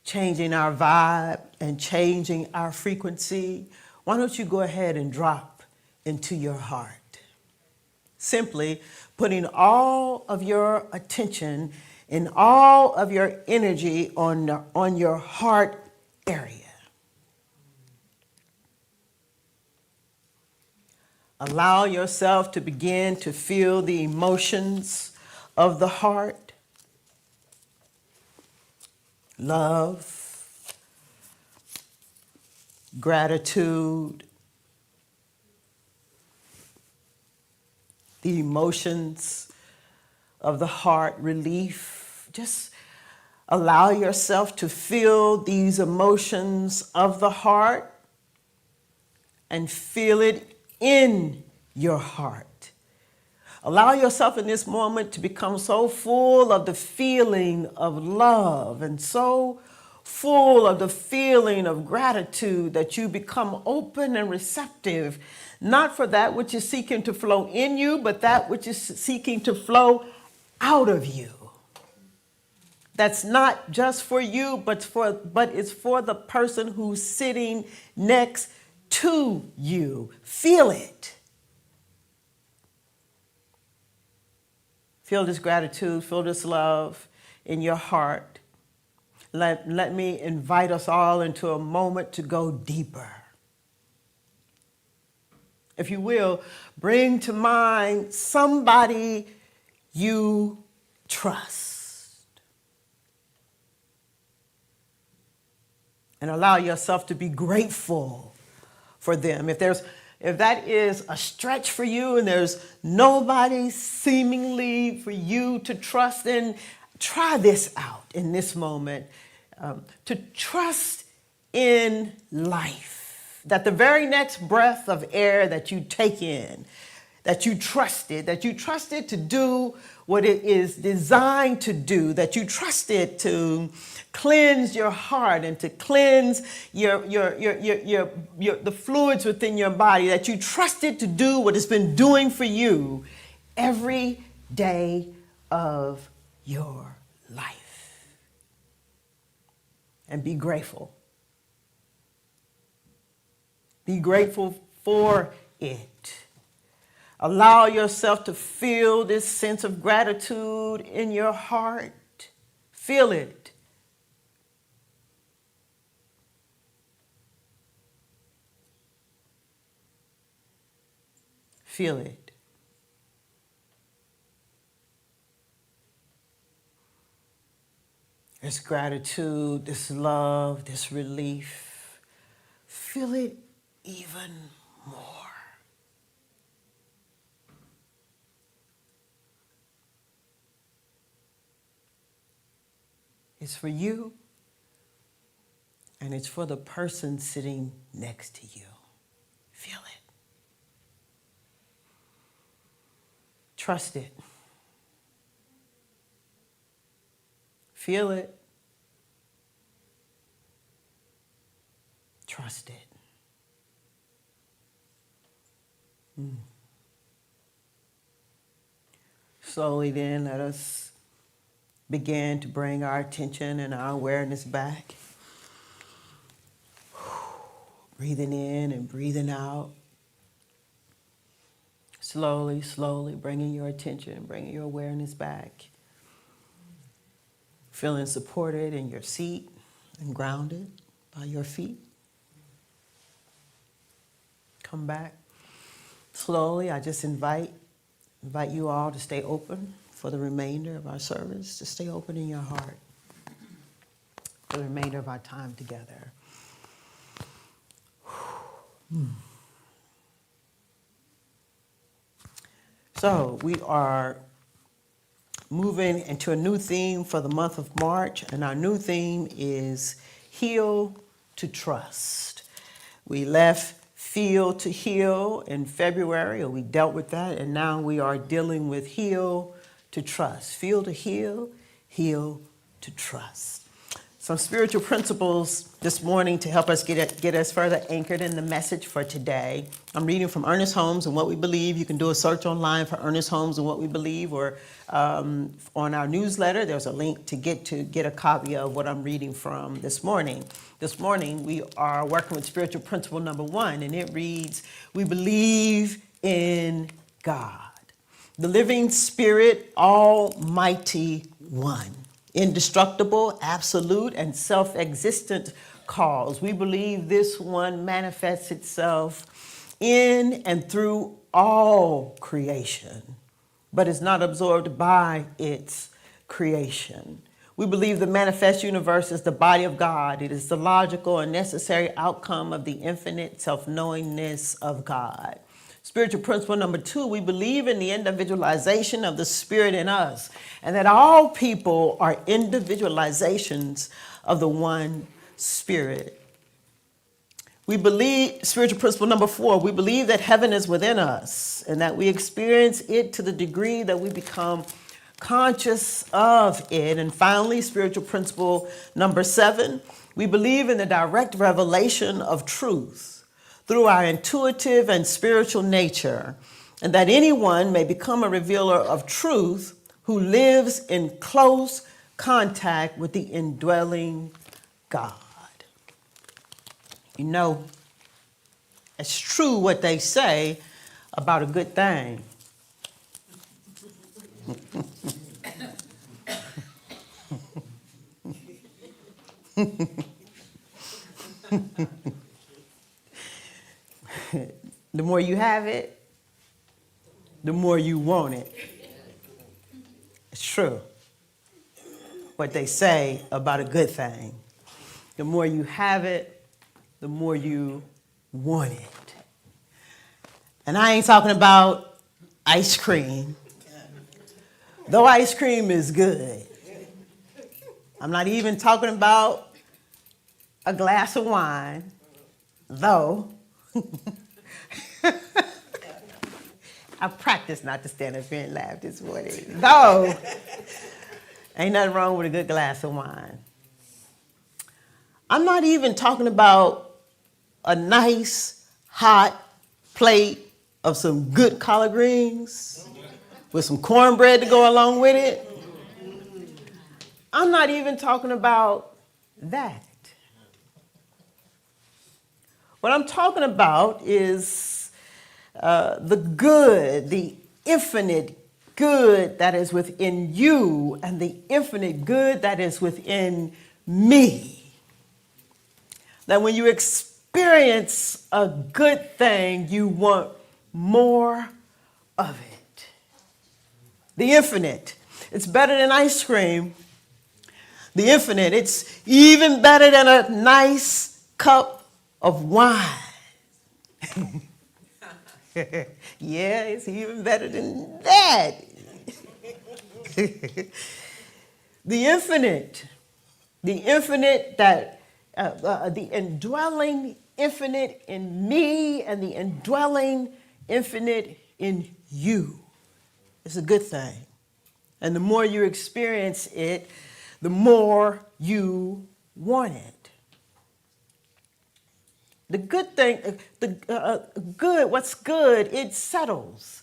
Speaker 1: changing our vibe, and changing our frequency, why don't you go ahead and drop into your heart? Simply putting all of your attention and all of your energy on your heart area. Allow yourself to begin to feel the emotions of the heart. Love, gratitude, the emotions of the heart, relief. Just allow yourself to feel these emotions of the heart and feel it in your heart. Allow yourself in this moment to become so full of the feeling of love and so full of the feeling of gratitude that you become open and receptive, not for that which is seeking to flow in you, but that which is seeking to flow out of you. That's not just for you, but it's for the person who's sitting next to you. Feel it. Feel this gratitude, feel this love in your heart. Let me invite us all into a moment to go deeper. If you will, bring to mind somebody you trust. And allow yourself to be grateful for them. If that is a stretch for you and there's nobody seemingly for you to trust, then try this out in this moment. To trust in life. That the very next breath of air that you take in, that you trusted to do what it is designed to do, that you trusted to cleanse your heart and to cleanse the fluids within your body, that you trusted to do what it's been doing for you every day of your life. And be grateful. Be grateful for it. Allow yourself to feel this sense of gratitude in your heart. Feel it. Feel it. This gratitude, this love, this relief. Feel it even more. It's for you, and it's for the person sitting next to you. Feel it. Trust it. Feel it. Trust it. Slowly then, let us begin to bring our attention and our awareness back. Breathing in and breathing out. Slowly, slowly bringing your attention, bringing your awareness back. Feeling supported in your seat and grounded by your feet. Come back. Slowly, I just invite you all to stay open for the remainder of our service, to stay open in your heart for the remainder of our time together. So we are moving into a new theme for the month of March, and our new theme is Heal to Trust. We left Feel to Heal in February, or we dealt with that, and now we are dealing with Heal to Trust. Feel to heal, heal to trust. Some spiritual principles this morning to help us get us further anchored in the message for today. I'm reading from Ernest Holmes and What We Believe. You can do a search online for Ernest Holmes and What We Believe, or on our newsletter, there's a link to get a copy of what I'm reading from this morning. This morning, we are working with spiritual principle number 1, and it reads, we believe in God, the living spirit, almighty one, indestructible, absolute, and self-existent cause. We believe this one manifests itself in and through all creation, but is not absorbed by its creation. We believe the manifest universe is the body of God. It is the logical and necessary outcome of the infinite self-knowingness of God. Spiritual principle number 2, we believe in the individualization of the spirit in us, and that all people are individualizations of the one spirit. We believe, spiritual principle number 4, we believe that heaven is within us and that we experience it to the degree that we become conscious of it. And finally, spiritual principle number 7, we believe in the direct revelation of truth through our intuitive and spiritual nature, and that anyone may become a revealer of truth who lives in close contact with the indwelling God. You know, it's true what they say about a good thing. The more you have it, the more you want it. It's true what they say about a good thing. The more you have it, the more you want it. And I ain't talking about ice cream, though ice cream is good. I'm not even talking about a glass of wine, though I practiced not to stand up here and laugh this morning, though ain't nothing wrong with a good glass of wine. I'm not even talking about a nice, hot plate of some good collard greens with some cornbread to go along with it. I'm not even talking about that. What I'm talking about is the good, the infinite good that is within you and the infinite good that is within me. That when you experience a good thing, you want more of it. The infinite, it's better than ice cream. The infinite, it's even better than a nice cup of wine. Yeah, it's even better than that. The infinite that, the indwelling infinite in me and the indwelling infinite in you. It's a good thing. And the more you experience it, the more you want it. The good thing, what's good, it settles.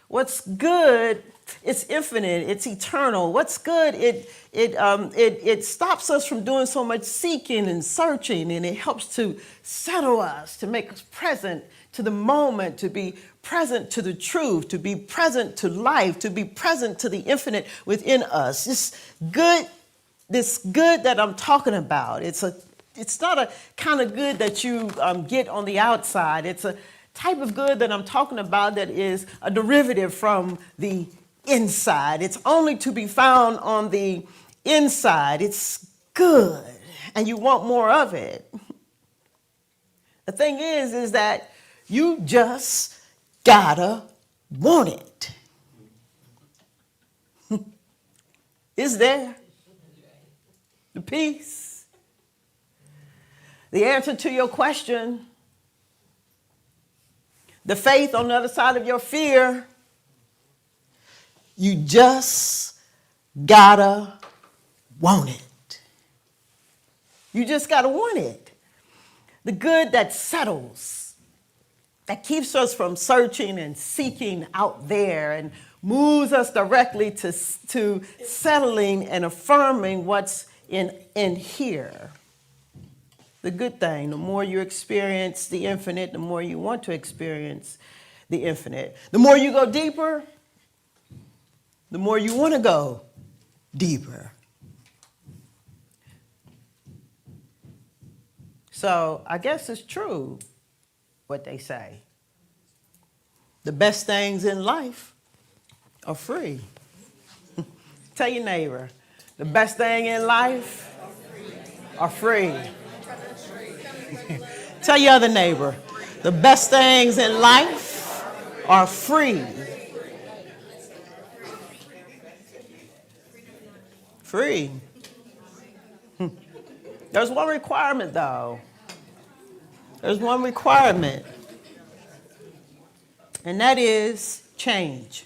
Speaker 1: What's good, it's infinite, it's eternal. What's good, it stops us from doing so much seeking and searching, and it helps to settle us, to make us present to the moment, to be present to the truth, to be present to life, to be present to the infinite within us. This good that I'm talking about, it's not a kind of good that you get on the outside. It's a type of good that I'm talking about that is a derivative from the inside. It's only to be found on the inside. It's good, and you want more of it. The thing is that you just gotta want it. It's there. The peace. The answer to your question. The faith on the other side of your fear. You just gotta want it. You just gotta want it. The good that settles, that keeps us from searching and seeking out there and moves us directly to settling and affirming what's in here. The good thing, the more you experience the infinite, the more you want to experience the infinite. The more you go deeper, the more you want to go deeper. So I guess it's true what they say The best things in life are free. Tell your neighbor, the best thing in life are free. Tell your other neighbor, the best things in life are free. Free. There's one requirement, though. There's one requirement, and that is change.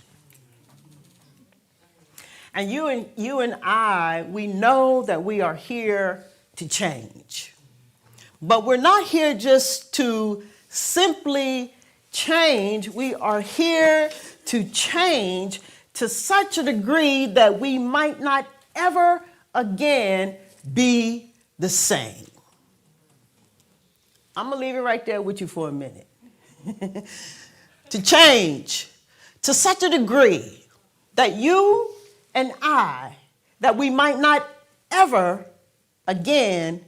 Speaker 1: And you and I, we know that we are here to change. But we're not here just to simply change. We are here to change to such a degree that we might not ever again be the same. I'm going to leave it right there with you for a minute. To change to such a degree that you and I, that we might not ever again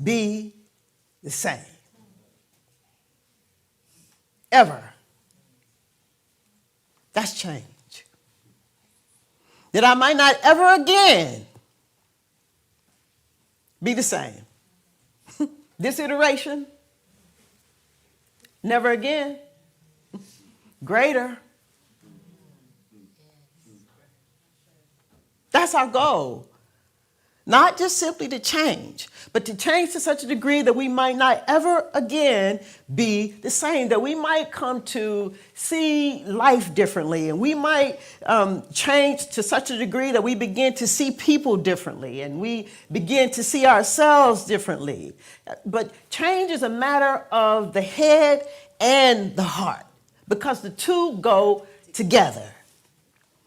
Speaker 1: be the same. Ever. That's change. That I might not ever again be the same. This iteration, never again. Greater. That's our goal. Not just simply to change, but to change to such a degree that we might not ever again be the same, that we might come to see life differently, and we might change to such a degree that we begin to see people differently, and we begin to see ourselves differently. But change is a matter of the head and the heart, because the two go together.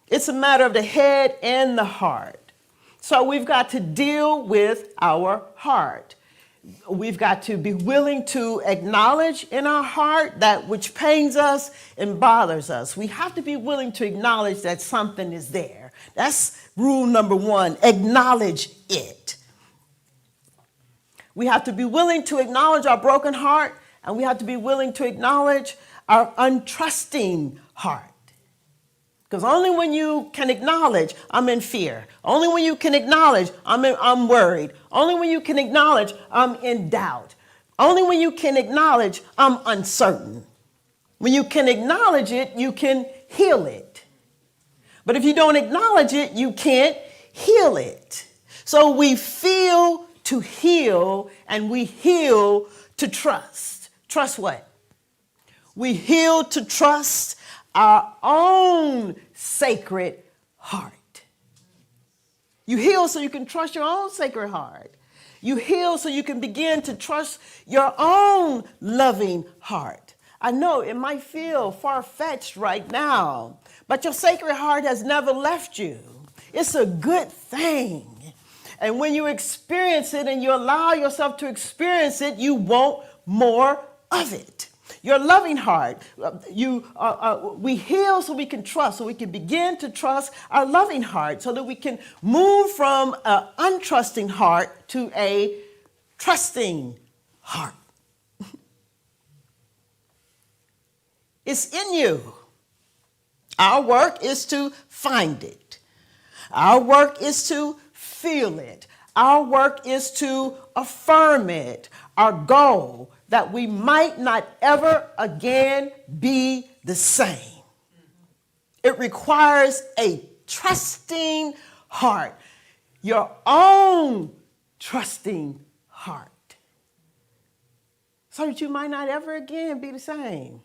Speaker 1: It's a matter of the head and the heart. So we've got to deal with our heart. We've got to be willing to acknowledge in our heart that which pains us and bothers us. We have to be willing to acknowledge that something is there. That's rule number one. Acknowledge it. We have to be willing to acknowledge our broken heart, and we have to be willing to acknowledge our untrusting heart. Because only when you can acknowledge I'm in fear, only when you can acknowledge I'm worried, only when you can acknowledge I'm in doubt, only when you can acknowledge I'm uncertain. When you can acknowledge it, you can heal it. But if you don't acknowledge it, you can't heal it. So we feel to heal, and we heal to trust. Trust what? We heal to trust our own sacred heart. You heal so you can trust your own sacred heart. You heal so you can begin to trust your own loving heart. I know it might feel far-fetched right now, but your sacred heart has never left you. It's a good thing. And when you experience it and you allow yourself to experience it, you want more of it. Your loving heart, we heal so we can trust, so we can begin to trust our loving heart, so that we can move from an untrusting heart to a trusting heart. It's in you. Our work is to find it. Our work is to feel it. Our work is to affirm it. Our goal, that we might not ever again be the same. It requires a trusting heart, your own trusting heart, so that you might not ever again be the same.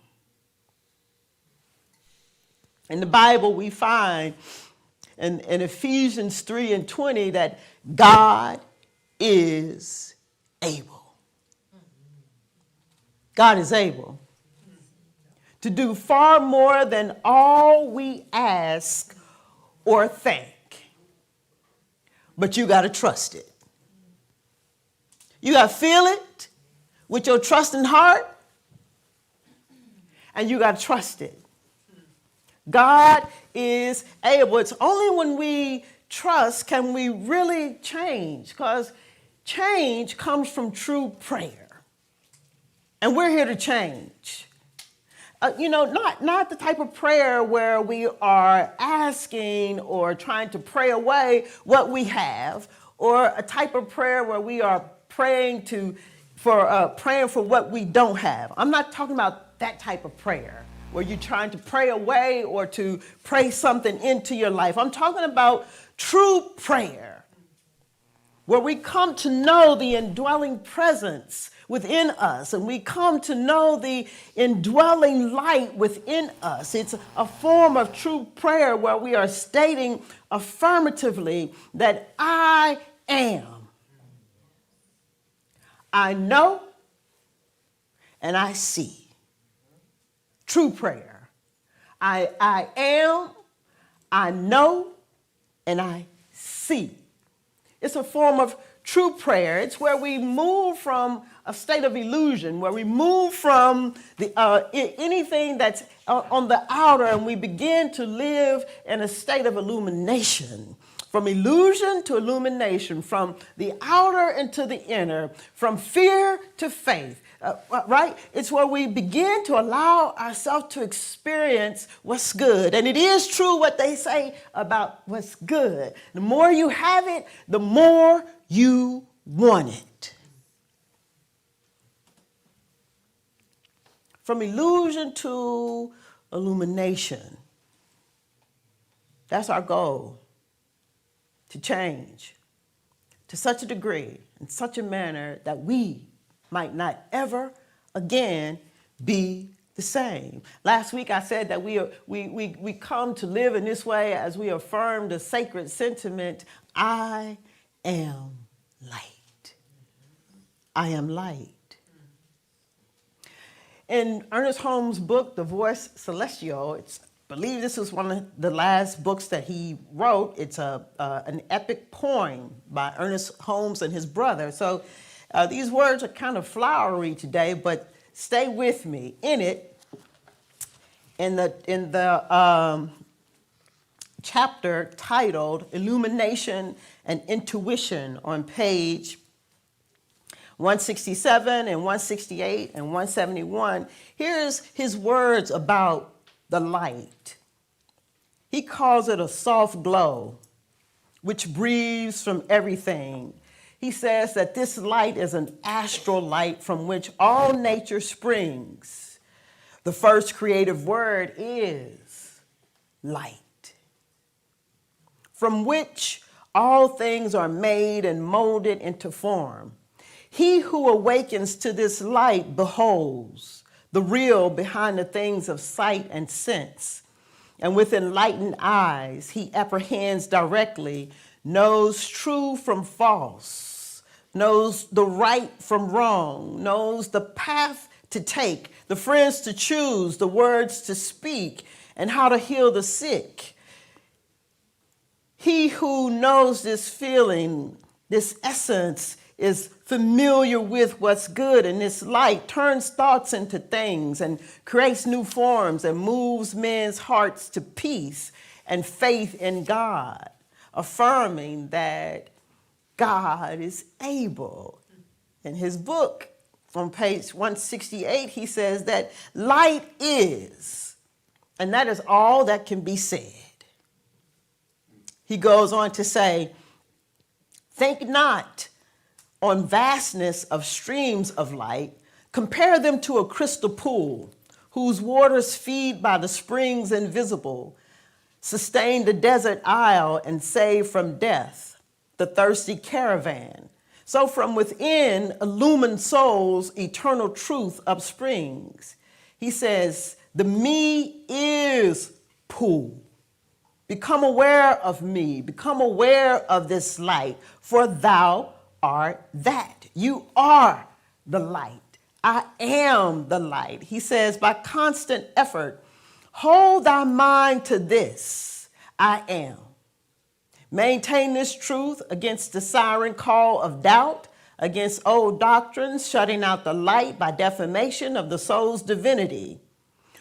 Speaker 1: In the Bible, we find in Ephesians 3:20 that God is able. God is able to do far more than all we ask or think. But you got to trust it. You got to feel it with your trusting heart, and you got to trust it. God is able. It's only when we trust can we really change, because change comes from true prayer. And we're here to change. Not the type of prayer where we are asking or trying to pray away what we have, or a type of prayer where we are praying for what we don't have. I'm not talking about that type of prayer where you're trying to pray away or to pray something into your life. I'm talking about true prayer, where we come to know the indwelling presence within us, and we come to know the indwelling light within us. It's a form of true prayer where we are stating affirmatively that I am. I know and I see. True prayer. I am, I know, and I see. It's a form of true prayer. It's where we move from a state of illusion, where we move from anything that's on the outer, and we begin to live in a state of illumination. From illusion to illumination, from the outer into the inner, from fear to faith, right? It's where we begin to allow ourselves to experience what's good. And it is true what they say about what's good. The more you have it, the more you want it. From illusion to illumination. That's our goal. To change to such a degree, in such a manner that we might not ever again be the same. Last week I said that we come to live in this way as we affirm the sacred sentiment, I am light. I am light. In Ernest Holmes' book, The Voice Celestial, I believe this is one of the last books that he wrote. It's an epic poem by Ernest Holmes and his brother. So these words are kind of flowery today, but stay with me. In it, in the chapter titled Illumination and Intuition on page 167 and 168 and 171, here's his words about the light. He calls it a soft glow, which breathes from everything. He says that this light is an astral light from which all nature springs. The first creative word is light, from which all things are made and molded into form. He who awakens to this light beholds the real behind the things of sight and sense. And with enlightened eyes, he apprehends directly, knows true from false, knows the right from wrong, knows the path to take, the friends to choose, the words to speak, and how to heal the sick. He who knows this feeling, this essence, is familiar with what's good, and this light turns thoughts into things and creates new forms and moves men's hearts to peace and faith in God, affirming that God is able. In his book, on page 168, he says that light is, and that is all that can be said. He goes on to say, think not on vastness of streams of light, compare them to a crystal pool, whose waters feed by the springs invisible, sustain the desert isle and save from death the thirsty caravan. So from within illumined souls eternal truth upsprings. He says, the me is pool. Become aware of me, become aware of this light, for thou art that. You are the light. I am the light. He says, by constant effort, hold thy mind to this, I am. Maintain this truth against the siren call of doubt, against old doctrines, shutting out the light by defamation of the soul's divinity.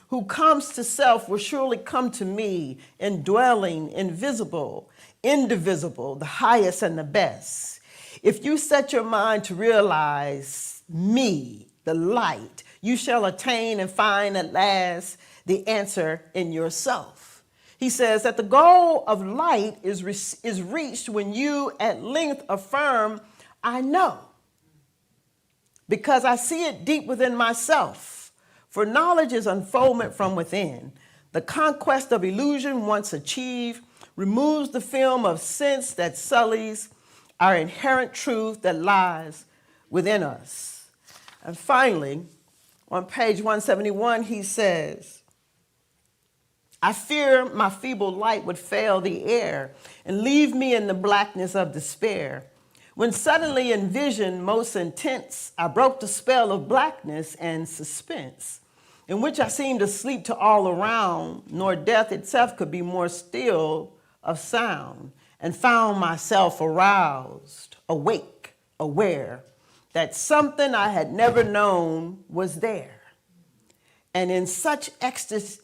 Speaker 1: Who comes to self will surely come to me, indwelling, invisible, indivisible, the highest and the best. If you set your mind to realize me, the light, you shall attain and find at last the answer in yourself. He says that the goal of light is reached when you at length affirm, I know, because I see it deep within myself. For knowledge is unfoldment from within. The conquest of illusion, once achieved, removes the film of sense that sullies our inherent truth that lies within us. And finally, on page 171, he says, I fear my feeble light would fail the air and leave me in the blackness of despair. When suddenly in vision most intense, I broke the spell of blackness and suspense, in which I seemed to sleep to all around, nor death itself could be more still of sound, and found myself aroused, awake, aware, that something I had never known was there. And in such ecstasy,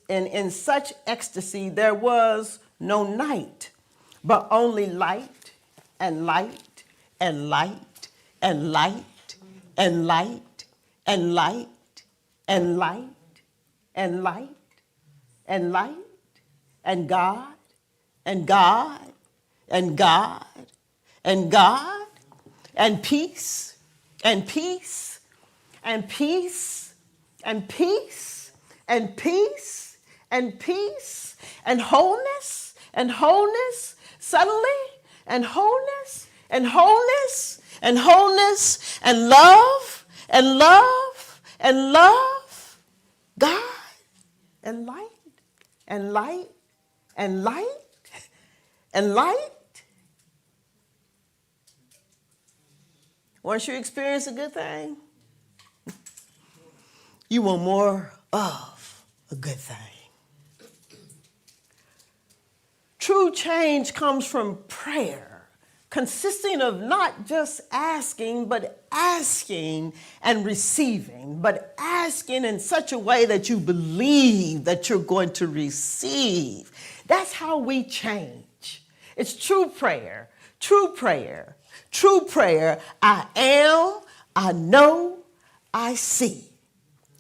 Speaker 1: there was no night, but only light and light and light and light and light and light and light and light and light and God and God and God and God and peace and peace and peace and peace and peace and peace and wholeness and wholeness suddenly and wholeness and wholeness and wholeness and love and love and love, God and light and light and light and light. Once you experience a good thing, you want more of a good thing. True change comes from prayer, consisting of not just asking, but asking and receiving, but asking in such a way that you believe that you're going to receive. That's how we change. It's true prayer, true prayer, true prayer. I am, I know, I see.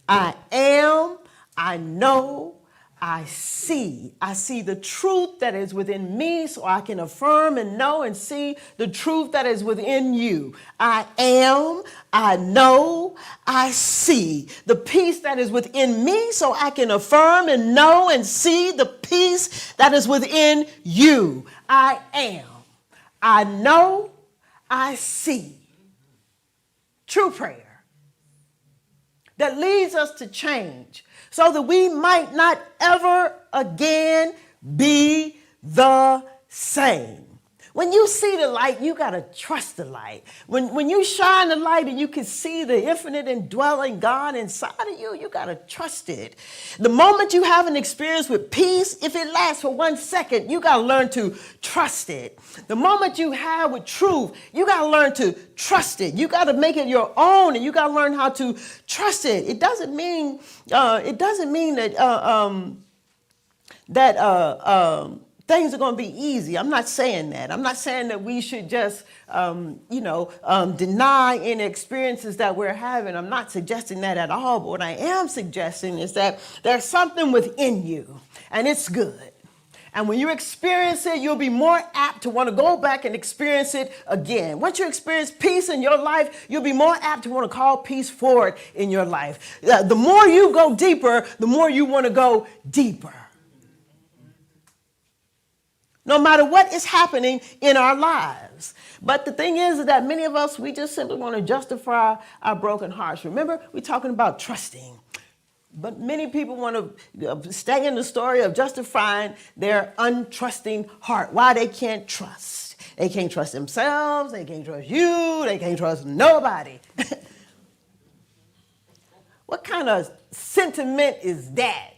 Speaker 1: I am, I know, I see. I see the truth that is within me so I can affirm and know and see the truth that is within you. I am, I know, I see the peace that is within me so I can affirm and know and see the peace that is within you. I am, I know, I see. True prayer that leads us to change so that we might not ever again be the same. When you see the light, you got to trust the light. When you shine the light and you can see the infinite indwelling God inside of you, you got to trust it. The moment you have an experience with peace, if it lasts for 1 second, you got to learn to trust it. The moment you have with truth, you got to learn to trust it. You got to make it your own, and you got to learn how to trust it. It doesn't mean that things are going to be easy. I'm not saying that. I'm not saying that we should just, deny any experiences that we're having. I'm not suggesting that at all. But what I am suggesting is that there's something within you, and it's good. And when you experience it, you'll be more apt to want to go back and experience it again. Once you experience peace in your life, you'll be more apt to want to call peace forward in your life. The more you go deeper, the more you want to go deeper. No matter what is happening in our lives. But the thing is that many of us, we just simply want to justify our broken hearts. Remember, we're talking about trusting. But many people want to stay in the story of justifying their untrusting heart. Why they can't trust. They can't trust themselves. They can't trust you. They can't trust nobody. What kind of sentiment is that?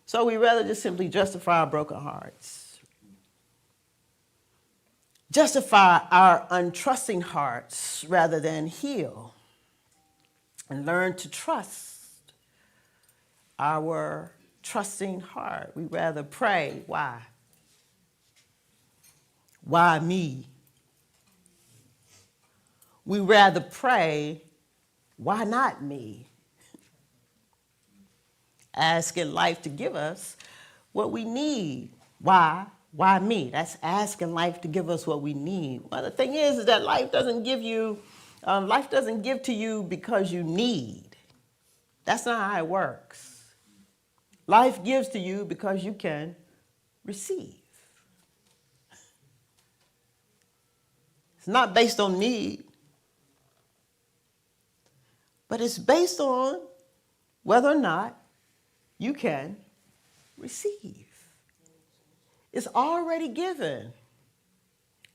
Speaker 1: So we rather just simply justify our broken hearts. Justify our untrusting hearts rather than heal and learn to trust our trusting heart. We rather pray, why? Why me? We rather pray, why not me? Asking life to give us what we need. Why? Why me? That's asking life to give us what we need. Well, the thing is that life doesn't give to you because you need. That's not how it works. Life gives to you because you can receive. It's not based on need, but it's based on whether or not you can receive. It's already given.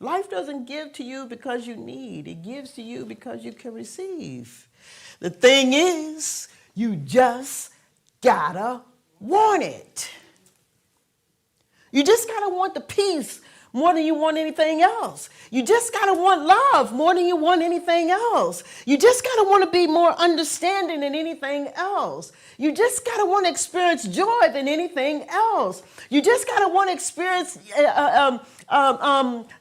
Speaker 1: Life doesn't give to you because you need. It gives to you because you can receive. The thing is, you just gotta want it. You just gotta want the peace more than you want anything else. You just gotta want love more than you want anything else. You just gotta want to be more understanding than anything else. You just gotta want to experience joy than anything else. You just gotta want to experience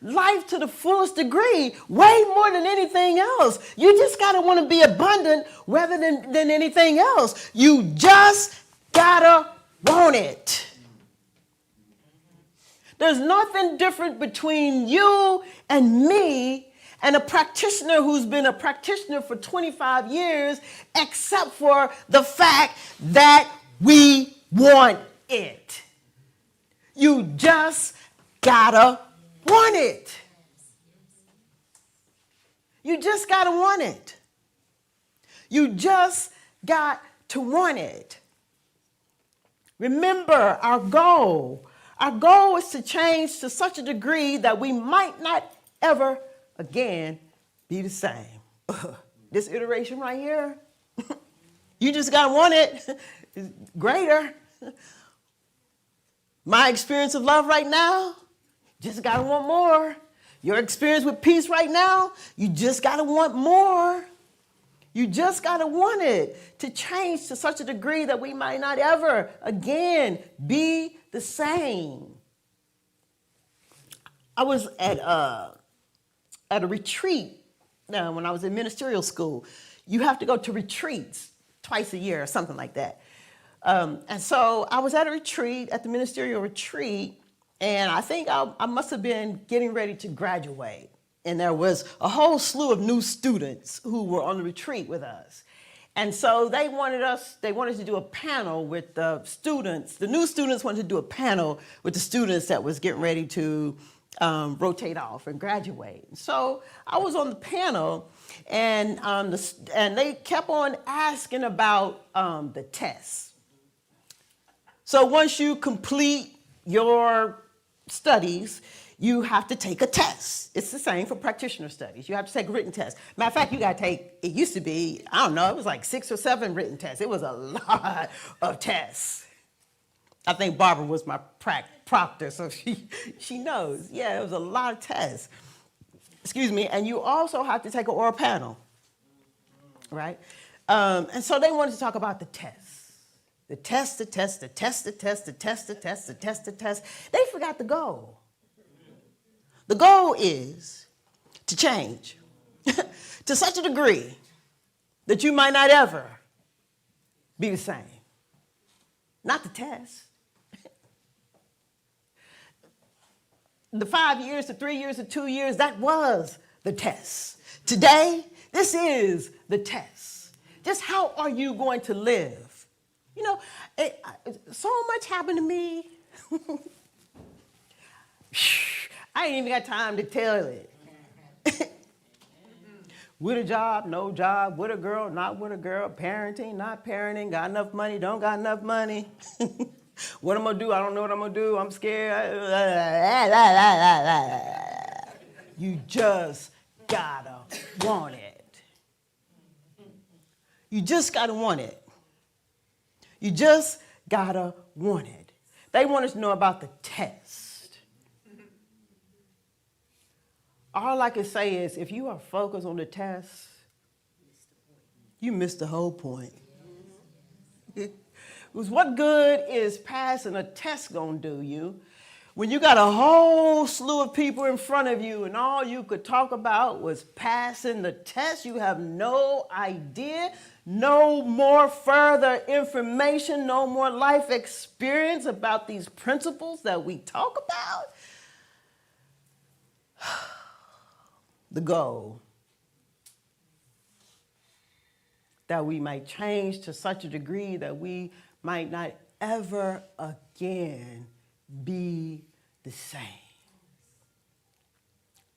Speaker 1: life to the fullest degree, way more than anything else. You just gotta want to be abundant rather than anything else. You just gotta want it. There's nothing different between you and me and a practitioner who's been a practitioner for 25 years, except for the fact that we want it. You just gotta want it. You just gotta want it. You just got to want it. Remember our goal. Our goal is to change to such a degree that we might not ever again be the same. This iteration right here, you just gotta want it. It's greater. My experience of love right now, just gotta want more. Your experience with peace right now, you just gotta want more. You just gotta want it to change to such a degree that we might not ever again be the same. I was at a retreat when I was in ministerial school. You have to go to retreats twice a year or something like that. And so I was at a retreat, at the ministerial retreat, and I think I must have been getting ready to graduate. And there was a whole slew of new students who were on the retreat with us. And so they wanted to do a panel with the students. The new students wanted to do a panel with the students that was getting ready to rotate off and graduate. So I was on the panel, and they kept on asking about the tests. So once you complete your studies, you have to take a test. It's the same for practitioner studies. You have to take a written test. Matter of fact, you got to take, it used to be, I don't know, it was like 6 or 7 written tests. It was a lot of tests. I think Barbara was my proctor, so she knows. Yeah, it was a lot of tests. Excuse me, and you also have to take an oral panel, right? And so they wanted to talk about the tests. The test. They forgot the goal. The goal is to change to such a degree that you might not ever be the same. Not the test. The 5 years, the 3 years, the 2 years, that was the test. Today, this is the test. Just how are you going to live? You know, so much happened to me. I ain't even got time to tell it. With a job, no job, with a girl, not with a girl, parenting, not parenting, got enough money, don't got enough money. What I'm gonna do, I don't know what I'm gonna do, I'm scared. You just gotta want it. You just gotta want it. You just gotta want it. They want us to know about the test. All I can say is if you are focused on the test, you missed the whole point. Because what good is passing a test gonna do you when you got a whole slew of people in front of you and all you could talk about was passing the test? You have no idea, no more further information, no more life experience about these principles that we talk about. The goal that we might change to such a degree that we might not ever again be the same.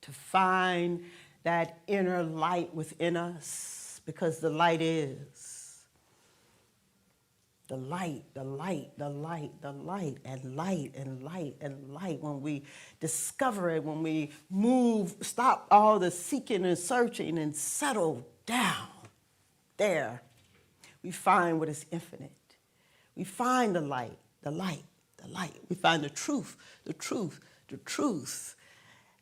Speaker 1: To find that inner light within us, because the light is. The light, the light, the light, the light, and light, and light, and light. When we discover it, when we move, stop all the seeking and searching and settle down there, we find what is infinite. We find the light, the light, the light. We find the truth, the truth, the truth.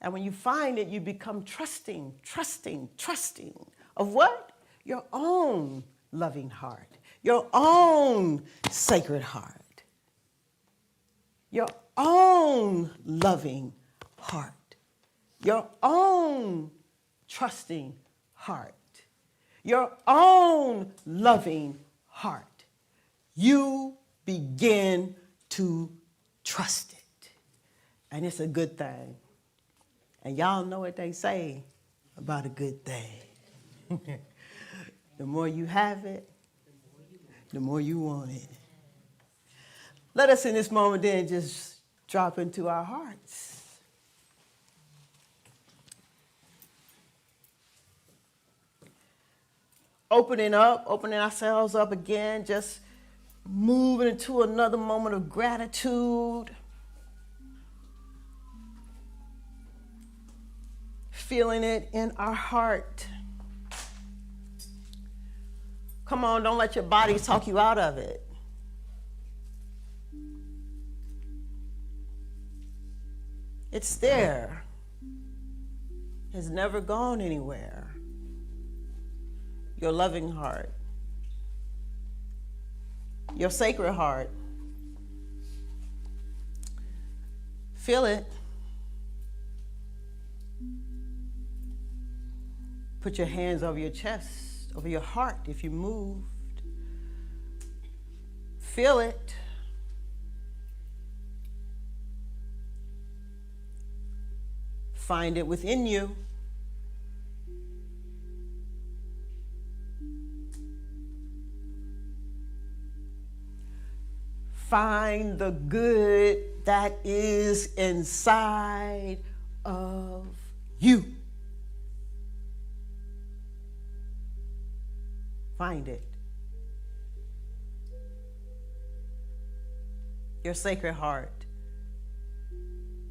Speaker 1: And when you find it, you become trusting, trusting, trusting of what? Your own loving heart, your own sacred heart, your own loving heart, your own trusting heart, your own loving heart. You begin to trust it. And it's a good thing. And y'all know what they say about a good thing. The more you have it, the more you want it. Let us in this moment then just drop into our hearts. Opening ourselves up again, just moving into another moment of gratitude. Feeling it in our heart. Come on, don't let your body talk you out of it. It's there. It's never gone anywhere. Your loving heart. Your sacred heart. Feel it. Put your hands over your chest, over your heart if you moved. Feel it. Find it within you. Find the good that is inside of you. Find it. Your sacred heart.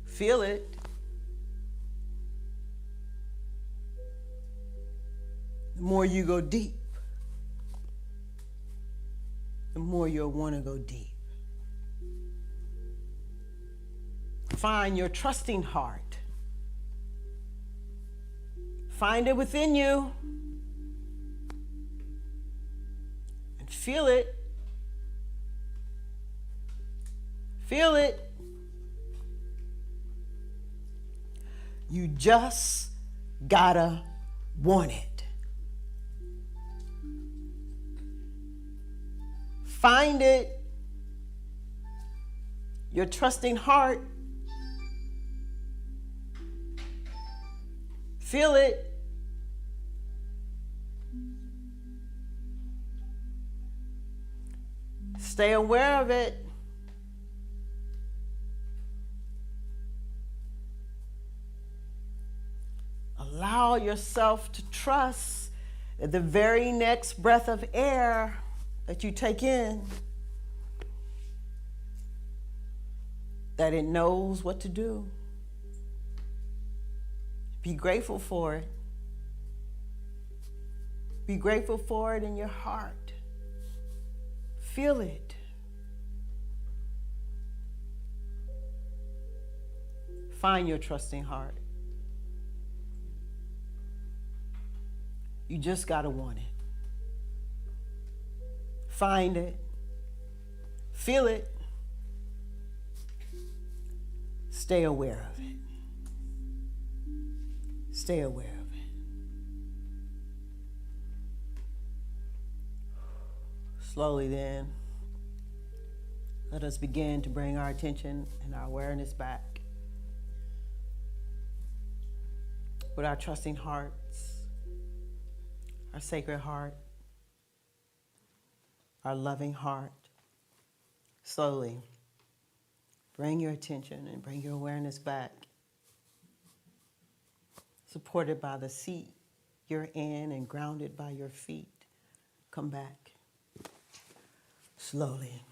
Speaker 1: Feel it. The more you go deep, the more you'll want to go deep. Find your trusting heart. Find it within you. And feel it. Feel it. You just gotta want it. Find it. Your trusting heart. Feel it. Stay aware of it. Allow yourself to trust that the very next breath of air that you take in, that it knows what to do. Be grateful for it. Be grateful for it in your heart. Feel it. Find your trusting heart. You just gotta want it. Find it. Feel it. Stay aware of it. Stay aware of it. Slowly then, let us begin to bring our attention and our awareness back with our trusting hearts, our sacred heart, our loving heart. Slowly bring your attention and bring your awareness back, supported by the seat you're in and grounded by your feet. Come back slowly.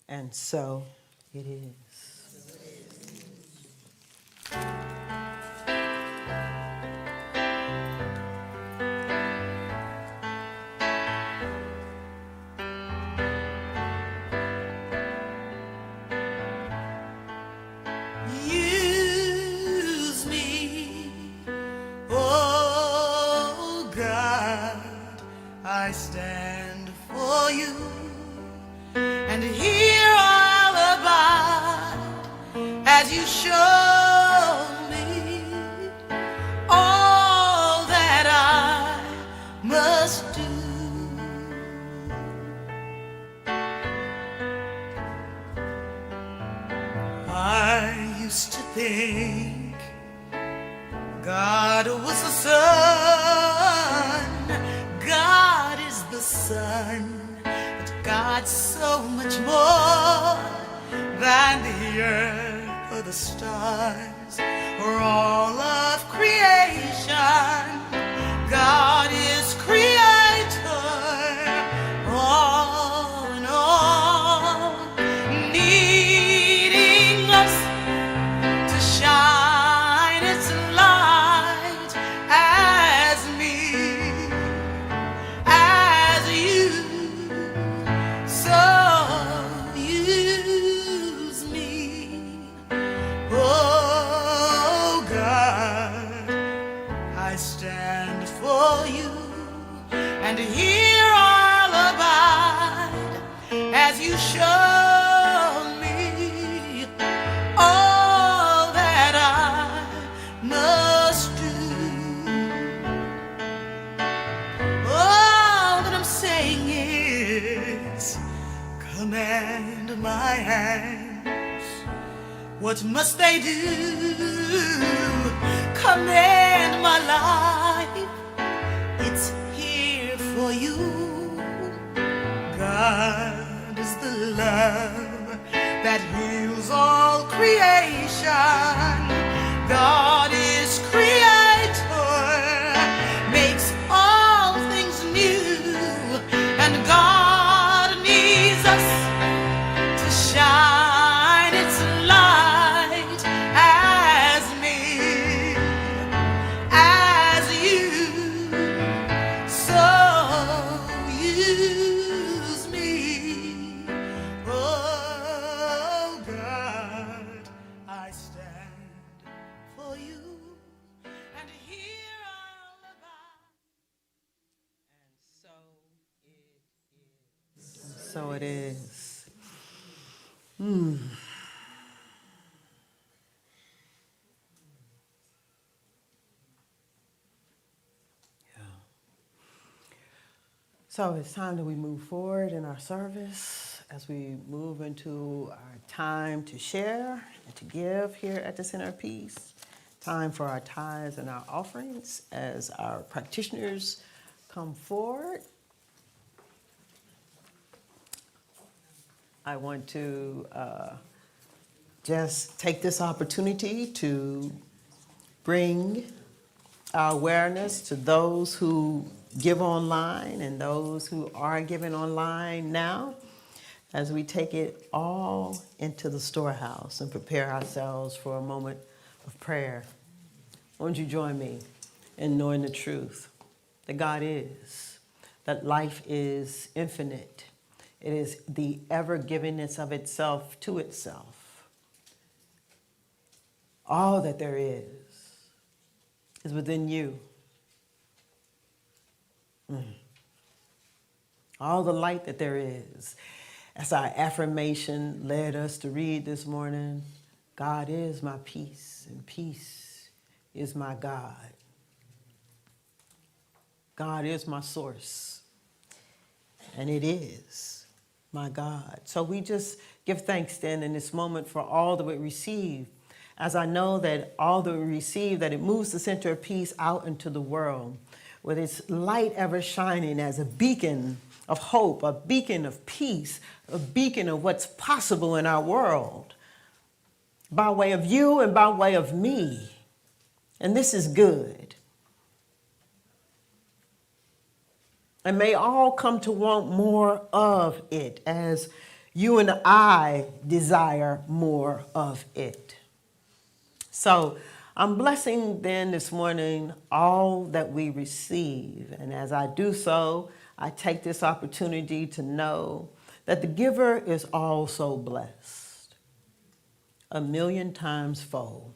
Speaker 1: And so it is.
Speaker 12: Use me, oh God, I stand for you, and here I'll abide as you show me all that I must do. I used to think God was the sun, God is the sun, but God's so much more than the earth or the stars or all of creation. God is creator, all in all, needing us to shine its light as me, as you. So use me, oh God, I stand for you, and here I'll abide as you show me all that I must do. All that I'm saying is, command my hands. What must they do? Command my life. It's here for you. God is the love that heals all creation. God is creator, makes all things new, and God needs us to shine its light as me, as you. So use me, oh God, I stand for you, and here I'll abide.
Speaker 1: So it is. So it's time that we move forward in our service as we move into our time to share and to give here at the Center of Peace. Time for our tithes and our offerings as our practitioners come forward. I want to just take this opportunity to bring our awareness to those who give online and those who are giving online now as we take it all into the storehouse and prepare ourselves for a moment of prayer. Won't you join me in knowing the truth that God is, that life is infinite. It is the ever-givingness of itself to itself. All that there is within you. All the light that there is. As our affirmation led us to read this morning, God is my peace, and peace is my God. God is my source, and it is my God. So we just give thanks then in this moment for all that we receive. As I know that all that we receive, that it moves the center of peace out into the world, with its light ever shining as a beacon of hope, a beacon of peace, a beacon of what's possible in our world, by way of you and by way of me. And this is good. And may all come to want more of it as you and I desire more of it. So I'm blessing then this morning all that we receive. And as I do so, I take this opportunity to know that the giver is also blessed 1,000,000 times fold.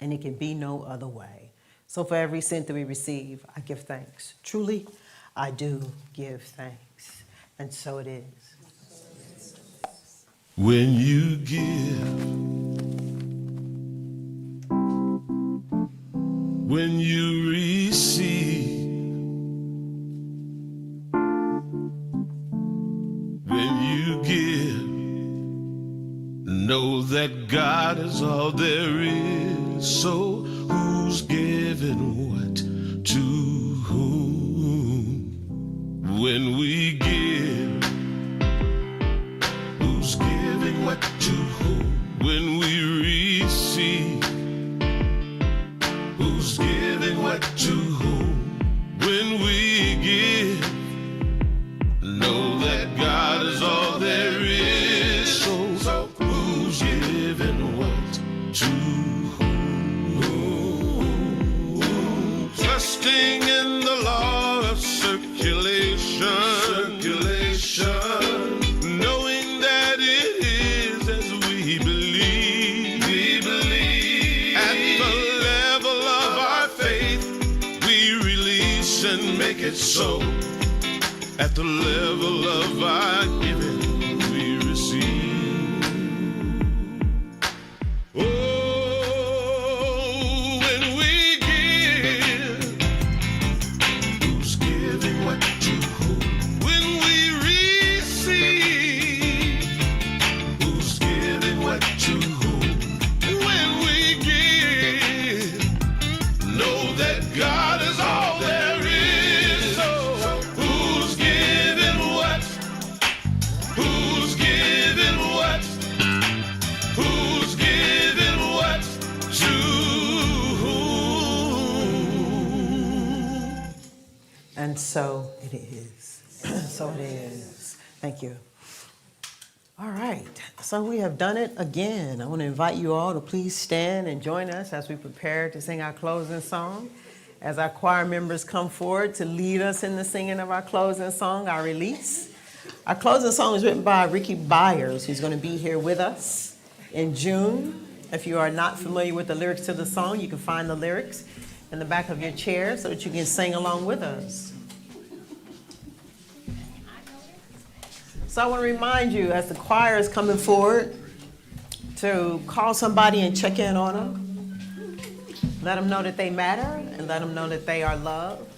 Speaker 1: And it can be no other way. So for every cent that we receive, I give thanks. Truly, I do give thanks. And so it is.
Speaker 13: When you give, when you receive, when you give, know that God is all there is. So who's giving what to whom? When we give, who's giving what to whom? When we receive, who's giving what to whom? When we give, know that God is all there is. So who's giving what to whom? Trusting in the law of circulation, knowing that it is as we believe. At the level of our faith, we release and make it so. At the level of our giving, we receive. Oh, when we give, who's giving what to whom? When we receive, who's giving what to whom? When we give, know that God is all there is. So who's giving what? Who's giving what? Who's giving what to whom?
Speaker 1: And so it is. So it is. Thank you. All right. So we have done it again. I want to invite you all to please stand and join us as we prepare to sing our closing song. As our choir members come forward to lead us in the singing of our closing song, our release. Our closing song is written by Ricky Byers, who's going to be here with us in June. If you are not familiar with the lyrics to the song, you can find the lyrics in the back of your chair so that you can sing along with us. So I want to remind you, as the choir is coming forward, to call somebody and check in on them. Let them know that they matter and let them know that they are loved.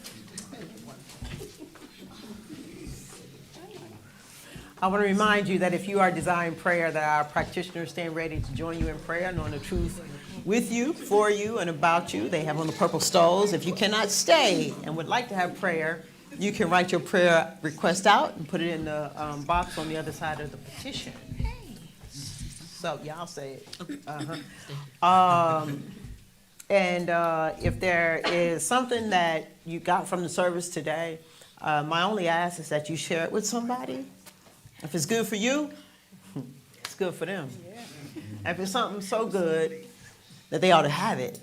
Speaker 1: I want to remind you that if you are desiring prayer, that our practitioners stand ready to join you in prayer, knowing the truth with you, for you, and about you. They have on the purple stoles. If you cannot stay and would like to have prayer, you can write your prayer request out and put it in the box on the other side of the petition. So y'all say it. And if there is something that you got from the service today, my only ask is that you share it with somebody. If it's good for you, it's good for them. If it's something so good that they ought to have it,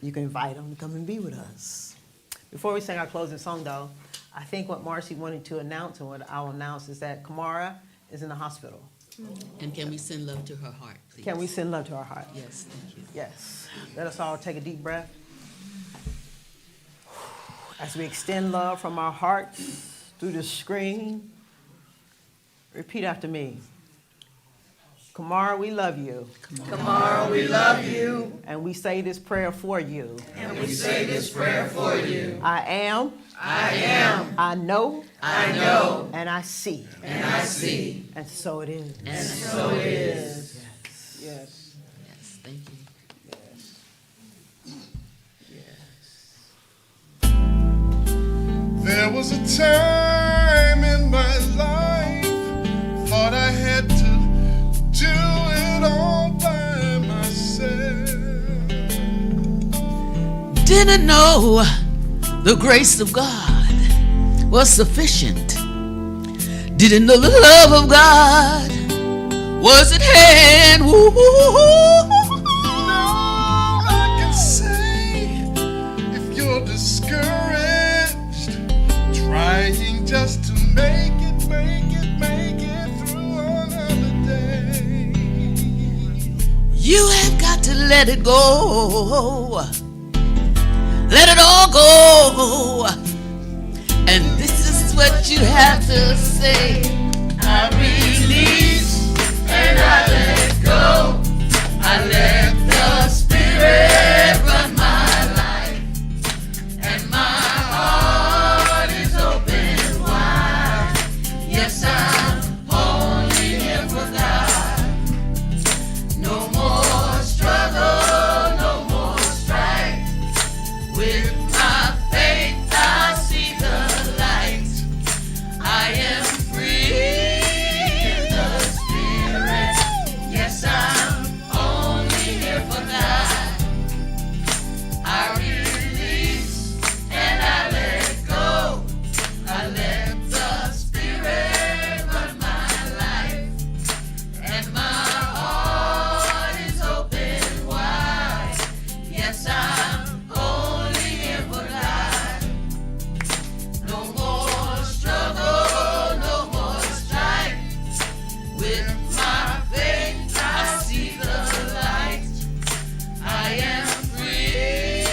Speaker 1: you can invite them to come and be with us. Before we sing our closing song, though, I think what Marcy wanted to announce and what I'll announce is that Kamara is in the hospital.
Speaker 14: And can we send love to her heart, please?
Speaker 1: Can we send love to her heart?
Speaker 14: Yes, thank you.
Speaker 1: Yes. Let us all take a deep breath. As we extend love from our hearts through the screen, repeat after me. Kamara, we love you.
Speaker 12: Kamara, we love you.
Speaker 1: And we say this prayer for you.
Speaker 12: And we say this prayer for you.
Speaker 1: I am.
Speaker 12: I am.
Speaker 1: I know.
Speaker 12: I know.
Speaker 1: And I see.
Speaker 12: And I see.
Speaker 1: And so it is.
Speaker 12: And so it is.
Speaker 1: Yes. Yes.
Speaker 14: Yes, thank you.
Speaker 13: There was a time in my life, thought I had to do it all by myself.
Speaker 15: Didn't know the grace of God was sufficient. Didn't know the love of God was at hand.
Speaker 13: Now I can say, if you're discouraged, trying just to make it through another day,
Speaker 15: You have got to let it go. Let it all go. And this is what you have to say.
Speaker 12: I release and I let go. I let the Spirit run my life. And my heart is open wide. Yes, I'm only here for God. No more struggle, no more strife. With my faith I see the light. I am free in the Spirit. Yes, I'm only here for God. I release and I let go. I let the Spirit run my life. And my heart is open wide. Yes, I'm only here for God. No more struggle, no more strife. With my faith I see the light. I am free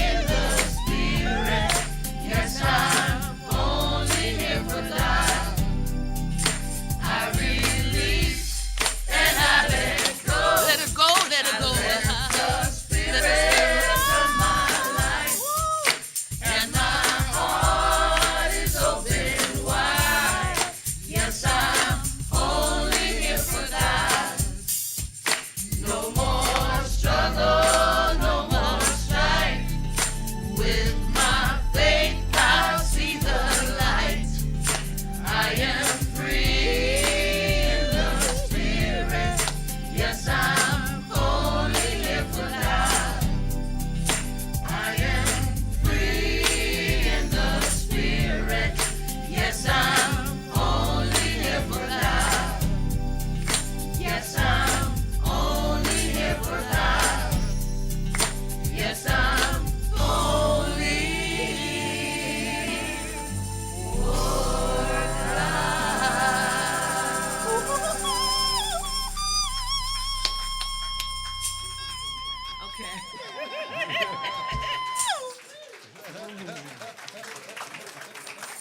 Speaker 12: in the Spirit. Yes, I'm only here for God. I release and I let go.
Speaker 15: Let it go, let it go.
Speaker 12: The Spirit run my life. And my heart is open wide. Yes, I'm only here for God. No more struggle, no more strife. With my faith I see the light. I am free in the Spirit. Yes, I'm only here for God. I am free in the Spirit. Yes, I'm only here for God. Yes, I'm only here for God. Yes, I'm only for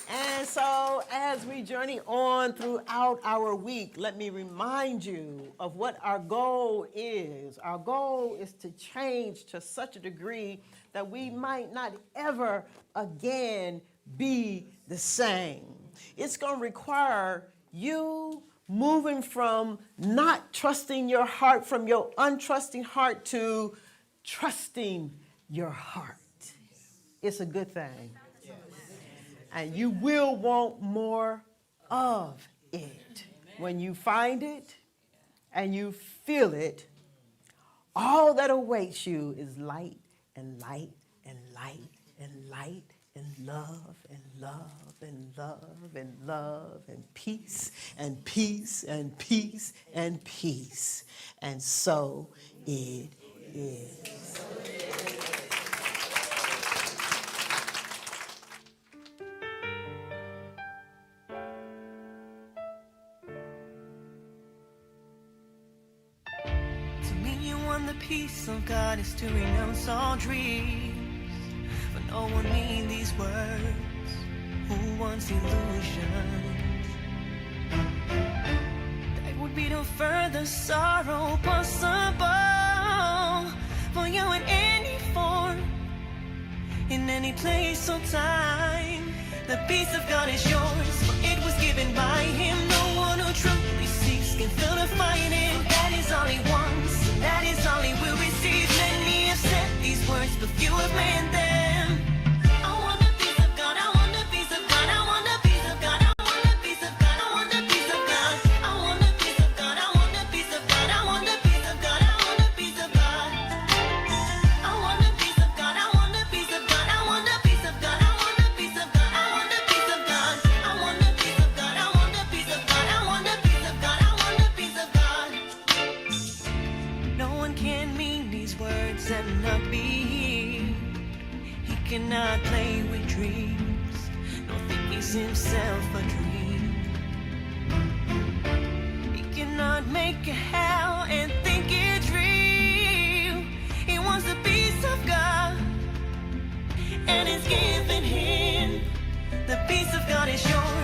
Speaker 1: And so, as we journey on throughout our week, let me remind you of what our goal is. Our goal is to change to such a degree that we might not ever again be the same. It's going to require you moving from not trusting your heart, from your untrusting heart, to trusting your heart. It's a good thing. And you will want more of it. When you find it and you feel it, all that awaits you is light and light and light and light and love and love and love and love and peace and peace and peace and peace. And so it is.
Speaker 12: To me, you won the peace of God is to renounce all dreams. For No one mean these words. Who wants illusions? That would be no further sorrow possible for you in any form, in any place or time. The peace of God is yours, for it was given by Him. No one who truly seeks can feel the fire in Him. That is all He wants, and that is all He will receive. Many have said these words, but few have meant them. I want the peace of God, I want the peace of God, I want the peace of God, I want the peace of God, I want the peace of God, I want the peace of God, I want the peace of God, I want the peace of God, I want the peace of God. I want the peace of God, I want the peace of God, I want the peace of God, I want the peace of God, I want the peace of God, I want the peace of God, I want the peace of God, I want the peace of God, I want the peace of God. No one can mean these words and not be. He cannot play with dreams, nor think he's himself a dream. He cannot make a hell and think it's real. He wants the peace of God, and it's given him. The peace of God is yours.